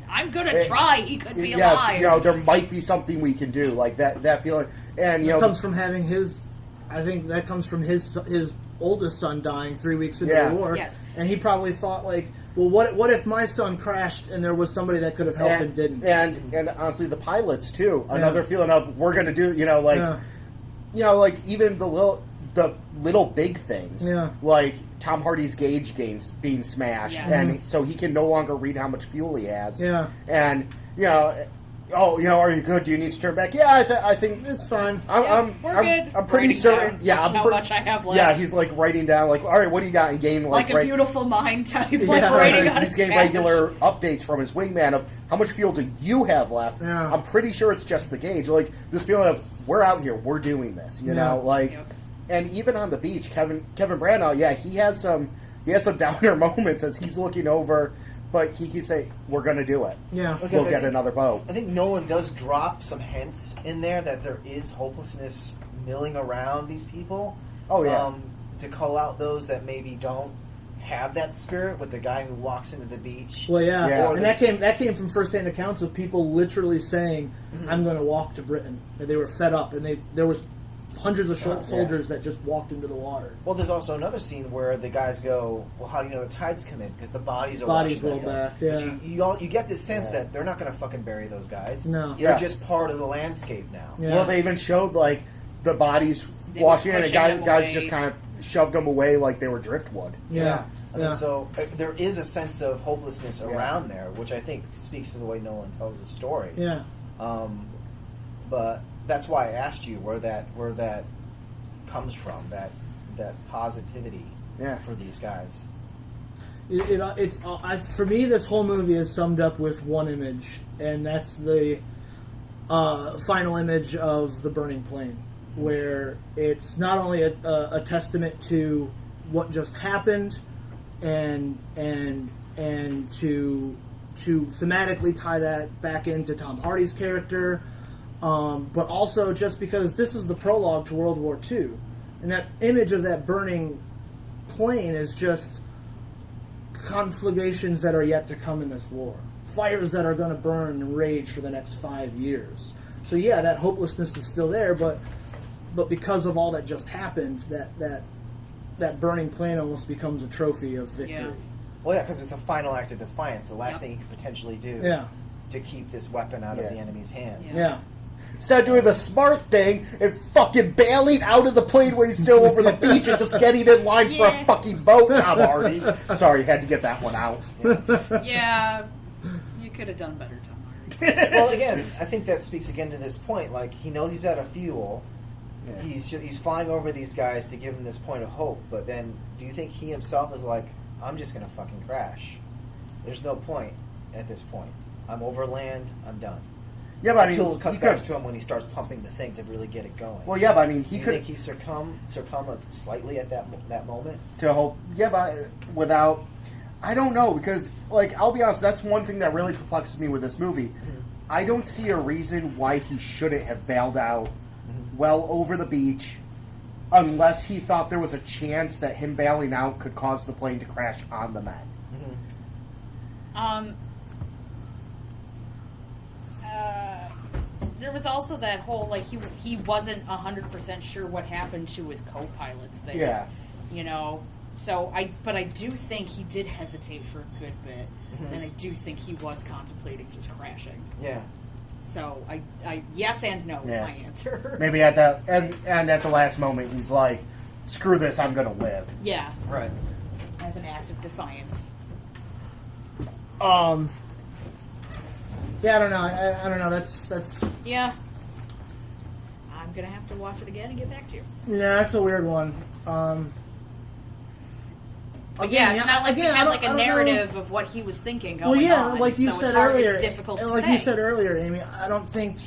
I'm gonna try. He could be alive. You know, there might be something we can do, like that feeling. And you know, comes from having his. I think that comes from his oldest son dying 3 weeks into the war. Yes, and he probably thought like, well, what if my son crashed and there was somebody that could have helped and didn't? And honestly, the pilots too. Another feeling of we're gonna do. You know, like even the little big things. Yeah. Like Tom Hardy's gauge being smashed, and so he can no longer read how much fuel he has. Yeah. And are you good? Do you need to turn back? Yeah, I think it's fine. We're good. I'm pretty certain. Yeah, how much I have left. Yeah, he's like writing down like, all right, what do you got? And gain like a beautiful mind type. Writing on he's getting regular updates from his wingman of how much fuel do you have left. Yeah. I'm pretty sure it's just the gauge. Like this feeling of we're out here, we're doing this. You know, like. Yep. And even on the beach, Kevin Branagh, he has some downer moments as he's looking over, but he keeps saying, "We're going to do it. Yeah, we'll get another boat." I think Nolan does drop some hints in there that there is hopelessness milling around these people. Oh yeah, to call out those that maybe don't have that spirit, with the guy who walks into the beach. Well, and that came from firsthand accounts of people literally saying, "I'm going to walk to Britain." And they were fed up, and there was hundreds of soldiers that just walked into the water. Well, there's also another scene where the guys go, well, how do you know the tide's come in? Because the bodies roll back. Yeah. You get this sense that they're not going to fucking bury those guys. No. They're just part of the landscape now. Yeah. Well, they even showed, like, the bodies washing in, and guys just kind of shoved them away like they were driftwood. Yeah. And so there is a sense of hopelessness around there, which I think speaks to the way Nolan tells the story. Yeah. But that's why I asked you where that comes from, that positivity for these guys. For me, this whole movie is summed up with one image, and that's the final image of the burning plane, where it's not only a testament to what just happened, and to thematically tie that back into Tom Hardy's character, but also just because this is the prologue to World War II, and that image of that burning plane is just conflagrations that are yet to come in this war. Fires that are going to burn and rage for the next 5 years. So yeah, that hopelessness is still there, but because of all that just happened, that burning plane almost becomes a trophy of victory. Yeah. Well, yeah, because it's a final act of defiance, the last thing you could potentially do to keep this weapon out of the enemy's hands. Yeah. Instead of doing the smart thing and fucking bailing out of the plane when he's still over the beach and just getting in line for a fucking boat, Tom Hardy. Sorry, had to get that one out. Yeah, you could have done better, Tom Hardy. Well, again, I think that speaks again to this point. Like, he knows he's out of fuel. Yeah. He's flying over these guys to give him this point of hope. But then, do you think he himself is like, I'm just gonna fucking crash? There's no point at this point. I'm over land. I'm done. Yeah, but until it comes back to him when he starts pumping the thing to really get it going. Well, yeah, but I mean, he could. Think he succumb slightly at that moment to hope. Yeah, but without, I don't know, because like, I'll be honest, that's one thing that really perplexes me with this movie. Mm-hmm. I don't see a reason why he shouldn't have bailed out well over the beach, unless he thought there was a chance that him bailing out could cause the plane to crash on the men. Mm-hmm. There was also that whole, like, he wasn't 100% sure what happened to his co-pilots there. Yeah. You know, so I do think he did hesitate for a good bit, and I do think he was contemplating just crashing. Yeah. So I yes and no is my answer. Maybe at that and at the last moment he's like, screw this, I'm gonna live. Yeah. Right. As an act of defiance. Yeah, I don't know. I don't know. That's. Yeah. I'm gonna have to watch it again and get back to you. Yeah, that's a weird one. Again, it's not like we had like a narrative of what he was thinking going on. Like you said earlier. It's difficult to like say. You said earlier, Amy. I don't think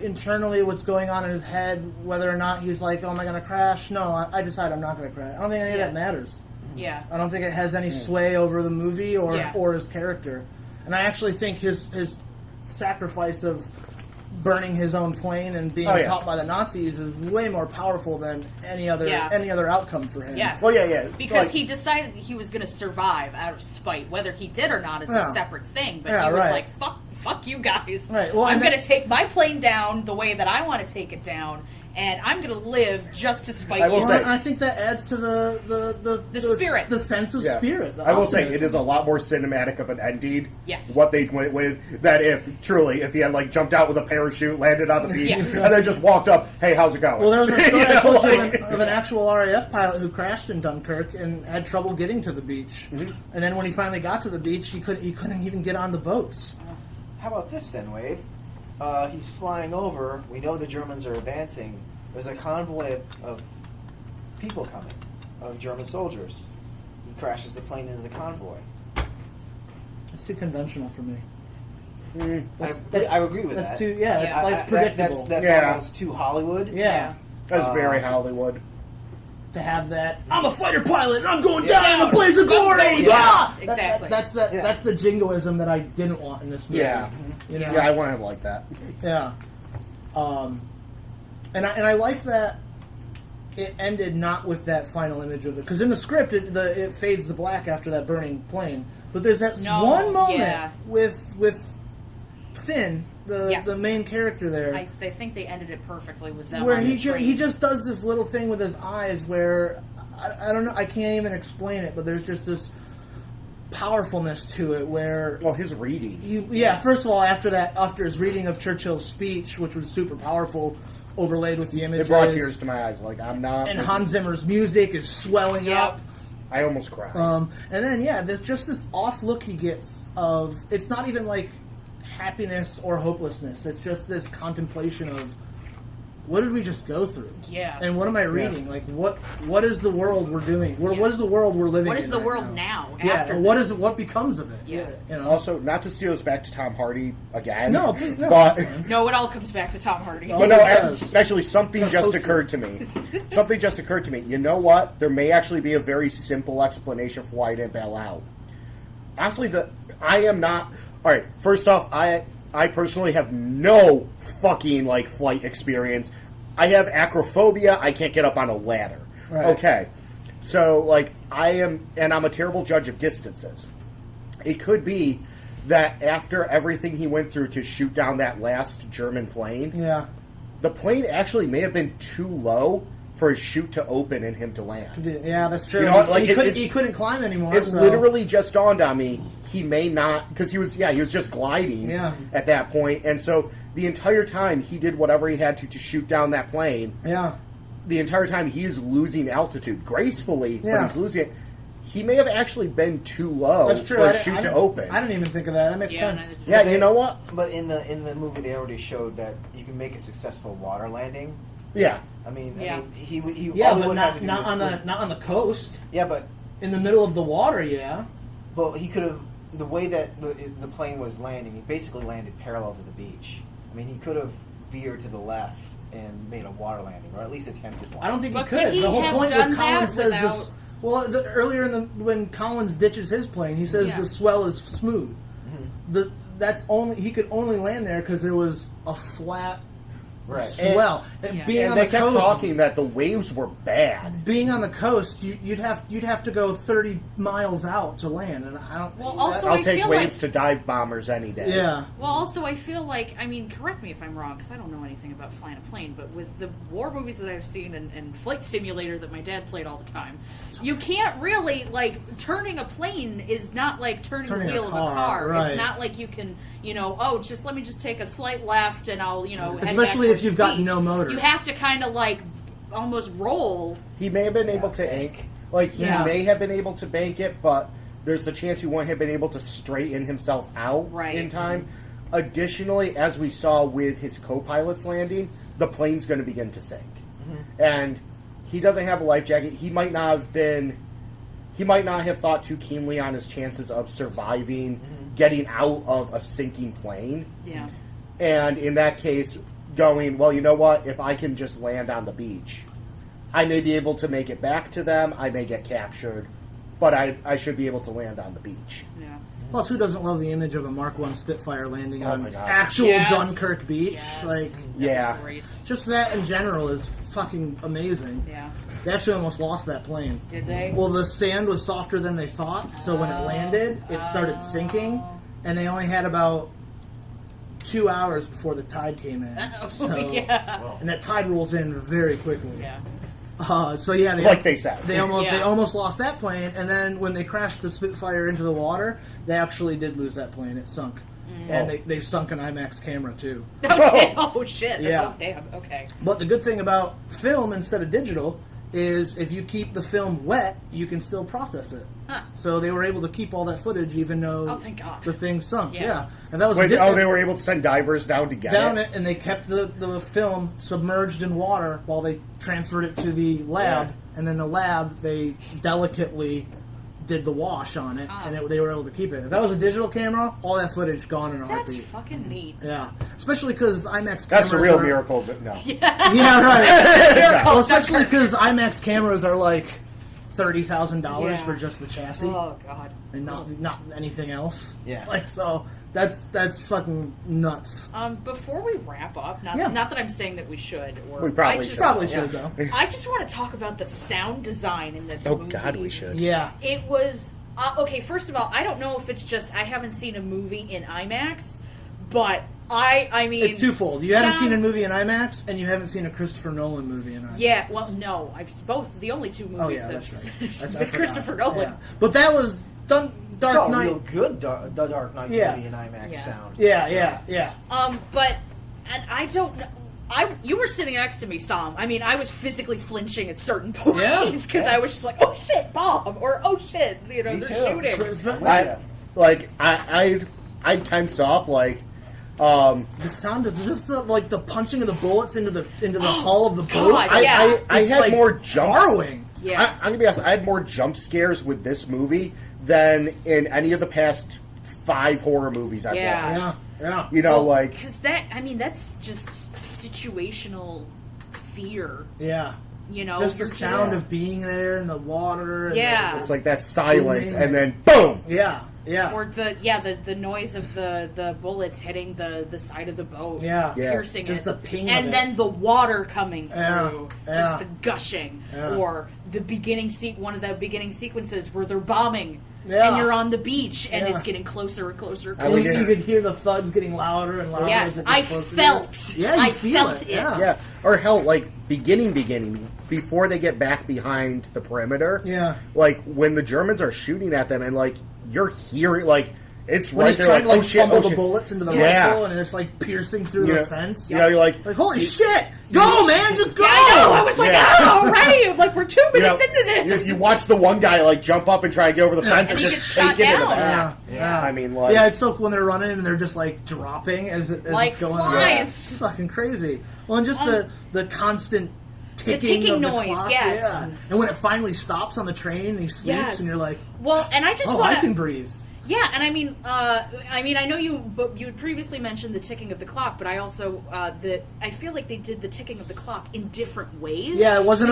internally what's going on in his head, whether or not he's like, "Oh, am I going to crash?" No, I decide I'm not going to crash. I don't think any of that matters. Yeah. I don't think it has any sway over the movie or his character. And I actually think his sacrifice of burning his own plane and being caught by the Nazis is way more powerful than any other outcome for him. Yes. Well, yeah. Because he decided he was going to survive out of spite. Whether he did or not is a separate thing. But he was like, fuck you guys. Right. Well, I'm going to take my plane down the way that I want to take it down. And I'm going to live just to spite you. And I think that adds to the spirit. The sense of spirit. I will say, it is a lot more cinematic of an ending. Yes. What they went with, that if he had like jumped out with a parachute, landed on the beach, and then just walked up, hey, how's it going? Well, there was a story I told you of an actual RAF pilot who crashed in Dunkirk and had trouble getting to the beach. Mm-hmm. And then when he finally got to the beach, he couldn't even get on the boats. How about this then, Wave? He's flying over. We know the Germans are advancing. There's a convoy of people coming, of German soldiers. He crashes the plane into the convoy. It's too conventional for me. I agree with that. That's predictable. That's almost too Hollywood. Yeah. That's very Hollywood. To have that, I'm a fighter pilot and I'm going down in a blaze of glory! Yeah, exactly. That's the jingoism that I didn't want in this movie. Yeah. You know? Yeah, I want to have like that. Yeah. And I like that it ended not with that final image of because in the script it fades to black after that burning plane, but there's that one moment with Finn, the main character there. I think they ended it perfectly with them. Where he just does this little thing with his eyes where I don't know, I can't even explain it, but there's just this powerfulness to it where his reading. First of all, after his reading of Churchill's speech, which was super powerful, overlaid with the images. It brought tears to my eyes. Like, I'm not. And Hans Zimmer's music is swelling up. I almost cried. And then there's just this off look he gets of. It's not even like happiness or hopelessness. It's just this contemplation of, what did we just go through? Yeah. And what am I reading? Yeah. Like, what is the world we're doing? What is the world we're living in? What is the world now? Yeah, and what becomes of it? Yeah. You know? Also, not to steer us back to Tom Hardy again. No, please, no. But, no, it all comes back to Tom Hardy. But no, actually, something just occurred to me. Something just occurred to me. You know what? There may actually be a very simple explanation for why he didn't bail out. Honestly, I am not... All right, first off, I personally have no fucking, flight experience. I have acrophobia. I can't get up on a ladder. Right. Okay. So, I'm a terrible judge of distances. It could be that after everything he went through to shoot down that last German plane, the plane actually may have been too low for his chute to open and him to land. Yeah, that's true. You know, he couldn't climb anymore. It literally just dawned on me he may not, because he was just gliding at that point, and so the entire time he did whatever he had to shoot down that plane. Yeah. The entire time he's losing altitude gracefully, but he's losing it. He may have actually been too low for his chute to open. I didn't even think of that. That makes sense. Yeah, you know what? But in the movie, they already showed that you can make a successful water landing. Yeah. I mean, he but not on the coast. Yeah, but in the middle of the water, yeah. Well, he could have. The way that the plane was landing, he basically landed parallel to the beach. I mean, he could have veered to the left and made a water landing, or at least attempted one. I don't think he could. The whole point was Collins says this. Well, earlier when Collins ditches his plane, he says the swell is smooth. Mm-hmm. He could only land there because there was a flat swell. And they kept talking that the waves were bad. Being on the coast, you'd have to go 30 miles out to land, and I don't. Well, also I'll take waves to dive bombers any day. Yeah. Well, also I feel like, I mean, correct me if I'm wrong, because I don't know anything about flying a plane, but with the war movies that I've seen and Flight Simulator that my dad played all the time, you can't really turning a plane is not like turning the wheel of a car. Right. It's not like you can, let me just take a slight left and I'll, especially if you've got no motor. You have to kind of almost roll. He may have been able to ank. He may have been able to bank it, but there's a chance he wouldn't have been able to straighten himself out in time. Mm-hmm. Additionally, as we saw with his co-pilot's landing, the plane's going to begin to sink. Mm-hmm. And he doesn't have a life jacket. He might not have thought too keenly on his chances of surviving, getting out of a sinking plane. Yeah. And in that case, going, well, you know what? If I can just land on the beach, I may be able to make it back to them. I may get captured, but I should be able to land on the beach. Yeah. Plus, who doesn't love the image of a Mark I Spitfire landing on actual Dunkirk beach? Yes. Great. Just that in general is fucking amazing. Yeah. They actually almost lost that plane. Did they? Well, the sand was softer than they thought, so when it landed, it started sinking, and they only had about 2 hours before the tide came in. And that tide rolls in very quickly. Yeah. They said they almost lost that plane, and then when they crashed the Spitfire into the water, they actually did lose that plane. It sunk, and they sunk an IMAX camera too. Oh shit! Yeah. Oh, damn. Okay. But the good thing about film instead of digital is if you keep the film wet, you can still process it. Huh. So they were able to keep all that footage even though thank God. the thing sunk. Yeah. And that was they were able to send divers down to get it? And they kept the film submerged in water while they transferred it to the lab. And then the lab, they delicately did the wash on it, and they were able to keep it. If that was a digital camera, all that footage gone in a heartbeat. That's fucking neat. Yeah. Especially because IMAX cameras That's a real miracle, but no. Yeah, right. Well, especially because IMAX cameras are like $30,000 for just the chassis. Oh, God. And not anything else. Yeah. So that's fucking nuts. Before we wrap up, not that I'm saying that we should, or we probably should though. I just want to talk about the sound design in this movie. Oh God, we should. Yeah. It was okay. First of all, I don't know if it's just I haven't seen a movie in IMAX, but I mean it's twofold. You haven't seen a movie in IMAX, and you haven't seen a Christopher Nolan movie in IMAX. Yeah. Well, no, I've both the only two movies that's with Christopher Nolan. Yeah. But that was done. Dark Knight. Real good Dark Knight movie in IMAX sound. Yeah. But and I don't know. You were sitting next to me, Sam. I mean, I was physically flinching at certain points because I was just like, "Oh shit, bomb!" or "Oh shit, they're shooting." I tense up. The sound of just the punching of the bullets into the hull of the boat. God, I had more jump. Harrowing. Yeah. I'm gonna be honest. I had more jump scares with this movie than in any of the past 5 horror movies I've watched. Yeah. You know, like because that's just situational fear. Yeah. You know, just the sound of being there in the water. And it's like that silence, and then boom. Yeah. Or the noise of the bullets hitting the side of the boat. Yeah. Piercing just it. the ping and of then the water coming through. Yeah. Just the gushing. Yeah. Or the beginning one of the beginning sequences where they're bombing. Yeah. And you're on the beach, and it's getting closer and closer and At closer. least you could hear the thuds getting louder and louder. Yes, I felt. Yeah, you I feel felt it. Yeah. Or hell, like beginning before they get back behind the perimeter. Yeah. Like when the Germans are shooting at them, and like you're hearing like it's when right he's there, trying like, to fumble the bullets into the rifle, and it's like piercing through the fence. You know, you're like holy shit, go man, just go! Yeah, I know. I was like, alright, like we're 2 minutes into this. You watch the one guy like jump up and try to get over the fence and just take it in the back. Yeah. I mean, like it's so cool when they're running and they're just like dropping as it's going. Flies. It's fucking crazy. Well, and just the constant ticking of the noise, clock, yes. Yeah. And when it finally stops on the train and he sleeps, and you're like, well, and I just I can breathe. Yeah, and I know you had previously mentioned the ticking of the clock, but I also I feel like they did the ticking of the clock in different ways. Yeah, it wasn't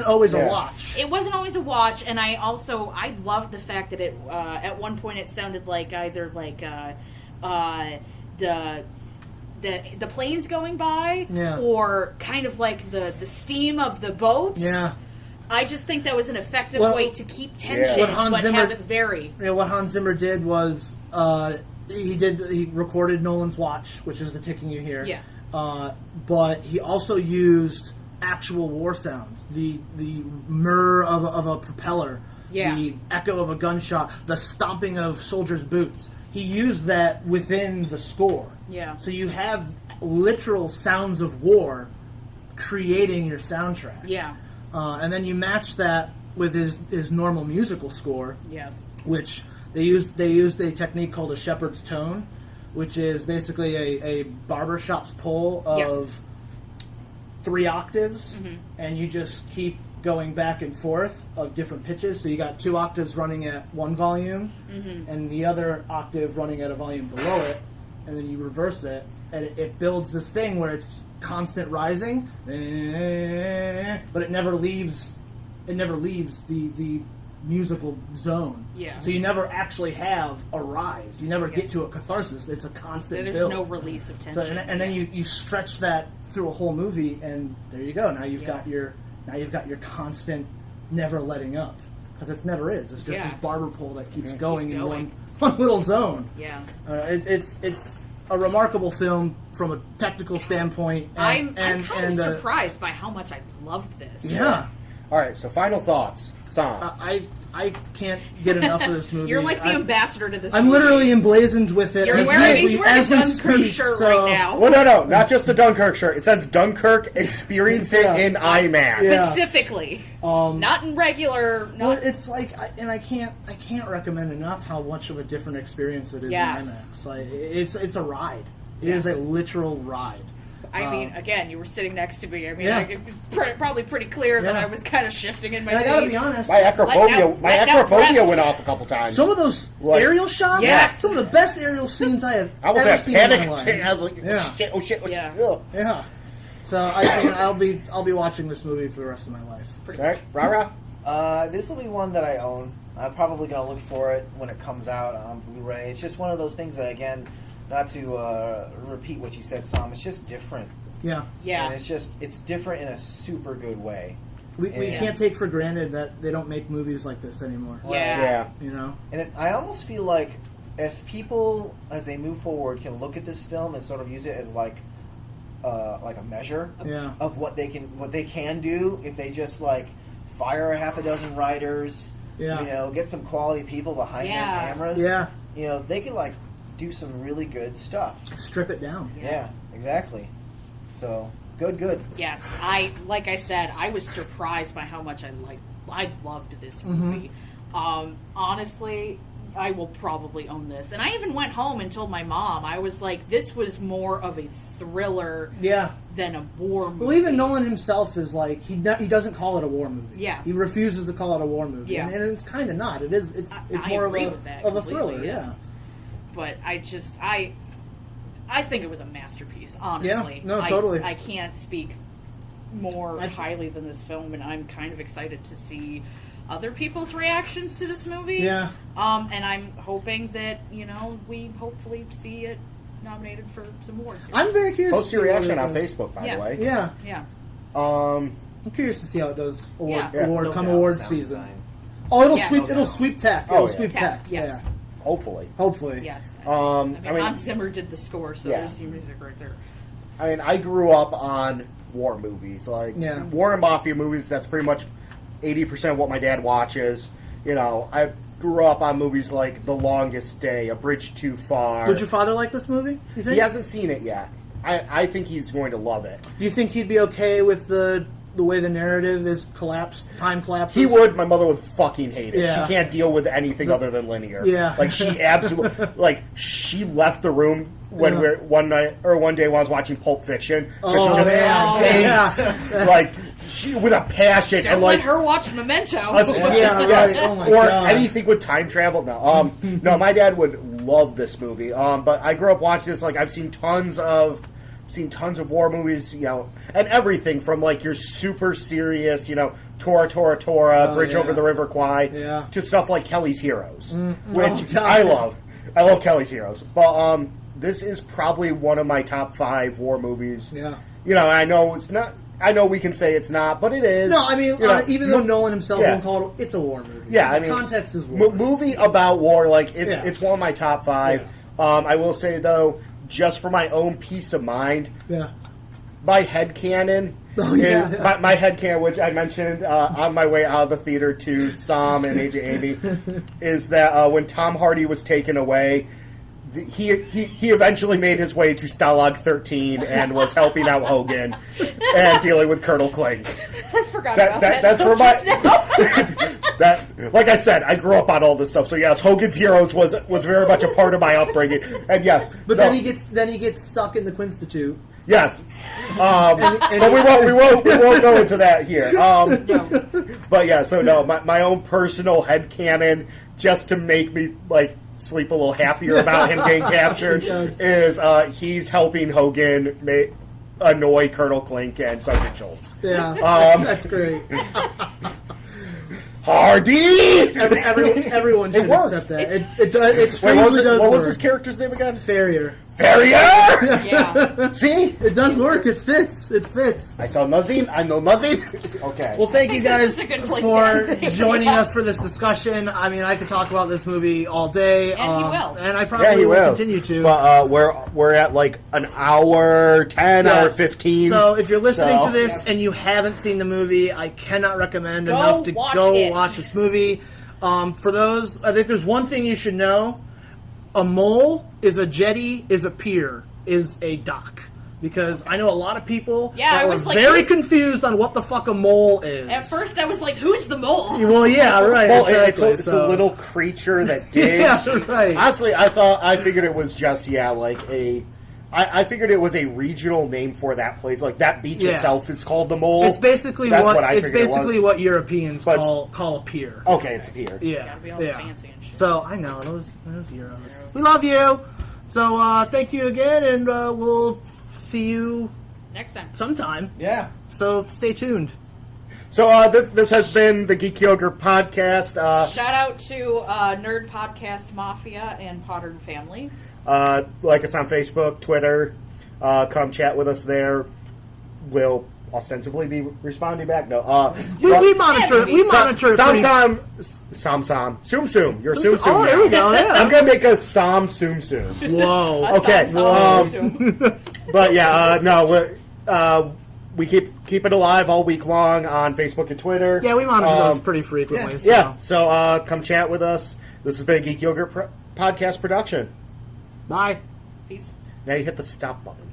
always a watch. It wasn't always a watch, and I loved the fact that it at one point it sounded like either like the planes going by, or kind of like the steam of the boats. Yeah. I just think that was an effective way to keep tension, have it vary. Yeah, what Hans Zimmer did was he recorded Nolan's watch, which is the ticking you hear. Yeah. But he also used actual war sounds, the murr of a propeller, the echo of a gunshot, the stomping of soldiers' boots. He used that within the score. Yeah. So you have literal sounds of war creating your soundtrack. Yeah. And then you match that with his normal musical score. Yes. Which they used a technique called a shepherd's tone, which is basically a barbershop's pull of 3 octaves, and you just keep going back and forth of different pitches. So you got 2 octaves running at one volume, and the other octave running at a volume below it, and then you reverse it, and it builds this thing where it's constant rising, but it never leaves the musical zone. Yeah. So you never actually have a rise. You never get to a catharsis. It's a constant There's build. no release of tension. So, and then you stretch that through a whole movie, and there you go. Now you've got your constant never letting up, because it never is. It's just this barber pole that keeps going in one little zone. Yeah. It's a remarkable film from a technical standpoint. I'm kind of surprised by how much I loved this. Yeah. All right, so final thoughts. Sam. I can't get enough of this movie. You're like the ambassador to this I'm movie. literally emblazoned with it. He's wearing a Dunkirk shirt right now. Well, no, not just the Dunkirk shirt. It says Dunkirk Experience it in IMAX. Yeah. Specifically. Not in regular... Well, it's like... I can't recommend enough how much of a different experience it is in IMAX. Like, it's a ride. It is a literal ride. I mean, again, you were sitting next to me. I mean, it was probably pretty clear that I was kind of shifting in my seat. I gotta be honest. My acrophobia went off a couple times. Some of those aerial shots, some of the best aerial scenes I have ever seen in my life. I was like, oh shit. Yeah. So I'll be watching this movie for the rest of my life. Okay, Rara. This will be one that I own. I'm probably gonna look for it when it comes out on Blu-ray. It's just one of those things that, again, not to repeat what you said, Sam, it's just different. Yeah. And it's different in a super good way. We can't take for granted that they don't make movies like this anymore. Yeah. You know? And I almost feel like if people, as they move forward, can look at this film and sort of use it as like a measure of what they can do if they just like fire a half a dozen writers, get some quality people behind their cameras. Yeah. They could like do some really good stuff. Strip it down. Yeah, exactly. So good. Yes, like I said, I was surprised by how much I loved this movie. Honestly, I will probably own this. And I even went home and told my mom, I was like, this was more of a thriller than a war movie. Well, even Nolan himself is like, he doesn't call it a war movie. Yeah. He refuses to call it a war movie. Yeah. And it's kind of not. It's more of a thriller, yeah. But I think it was a masterpiece, honestly. Yeah, no, totally. I can't speak more highly than this film, and I'm kind of excited to see other people's reactions to this movie. Yeah. And I'm hoping that, we hopefully see it nominated for some awards. I'm very curious. Post your reaction on Facebook, by the way. Yeah. Yeah. I'm curious to see how it does come award season. Oh, it'll sweep tech. It'll sweep tech. Yes. Yeah. Hopefully. Yes. I mean, Hans Zimmer did the score, so there's the music right there. I mean, I grew up on war movies. Like, war and mafia movies, that's pretty much 80% of what my dad watches. I grew up on movies like The Longest Day, A Bridge Too Far. Did your father like this movie, you think? He hasn't seen it yet. I think he's going to love it. Do you think he'd be okay with the way the narrative is time collapses? He would. My mother would fucking hate it. Yeah. She can't deal with anything other than linear. Yeah. Like, she absolutely... she left the room when one day when I was watching Pulp Fiction. She just hates, she with a passion. Don't let her watch Memento. Oh my God. Anything with time travel. No, no, my dad would love this movie. But I grew up watching this. Like, I've seen tons of war movies, and everything from your super serious, Tora Tora Tora, Bridge Over the River Kwai, to stuff like Kelly's Heroes, which I love. I love Kelly's Heroes, but this is probably one of my top 5 war movies. Yeah, I know it's not. I know we can say it's not, but it is. No, I mean, even though Nolan himself won't call it, it's a war movie. Yeah, I mean, context is war. Movie about war, it's one of my top 5. Yeah. I will say though, just for my own peace of mind, my headcanon my headcanon, which I mentioned on my way out of the theater to Sam and AJ Amy, is that when Tom Hardy was taken away, he eventually made his way to Stalag 13 and was helping out Hogan and dealing with Colonel Klink. I forgot about that. That's for my... like I said, I grew up on all this stuff. So yes, Hogan's Heroes was very much a part of my upbringing. And yes, but then he gets stuck in the Quinstitute. Yes, but we won't go into that here. But yeah, so no, my own personal headcanon, just to make me sleep a little happier about him getting captured, is he's helping Hogan annoy Colonel Klink and Sergeant Schultz. Yeah, that's great. Hardy! Everyone should accept that. It strangely does What was work. his character's name again? Farrier. Yeah. See? It does work. It fits. I saw nothing. I know nothing. Okay. Well, thank you guys for joining us for this discussion. I mean, I could talk about this movie all day. And he will. And I probably will continue to. But we're at an hour 10, hour 15. So if you're listening to this and you haven't seen the movie, I cannot recommend enough to go watch this movie. For those, I think there's one thing you should know. A mole is a jetty, is a pier, is a dock. Because I know a lot of people that were very confused on what the fuck a mole is. At first I was like, who's the mole? Well, yeah, right. Well, exactly. It's a little creature that digs. Yeah, right. Honestly, I figured it was just, I figured it was a regional name for that place. That beach itself is called the Mole. It's basically what Europeans call a pier. Okay, it's a pier. Yeah. Gotta be all fancy and shit. So I know those Euros. We love you. So thank you again, and we'll see you next time. Sometime. Yeah. So stay tuned. So this has been the Geek Yogurt podcast. Shout out to Nerd Podcast Mafia and Potter Family. Like us on Facebook, Twitter. Come chat with us there. We'll ostensibly be responding back. No, we monitor. We monitor. Sam. Soom Soom. You're Soom Soom. Oh, there we go. Yeah. I'm gonna make a Sam Soom Soom. Whoa. Okay. But yeah, no. We keep it alive all week long on Facebook and Twitter. Yeah, we monitor those pretty frequently. Yeah. So come chat with us. This has been a Geek Yogurt podcast production. Bye. Peace. Now you hit the stop button.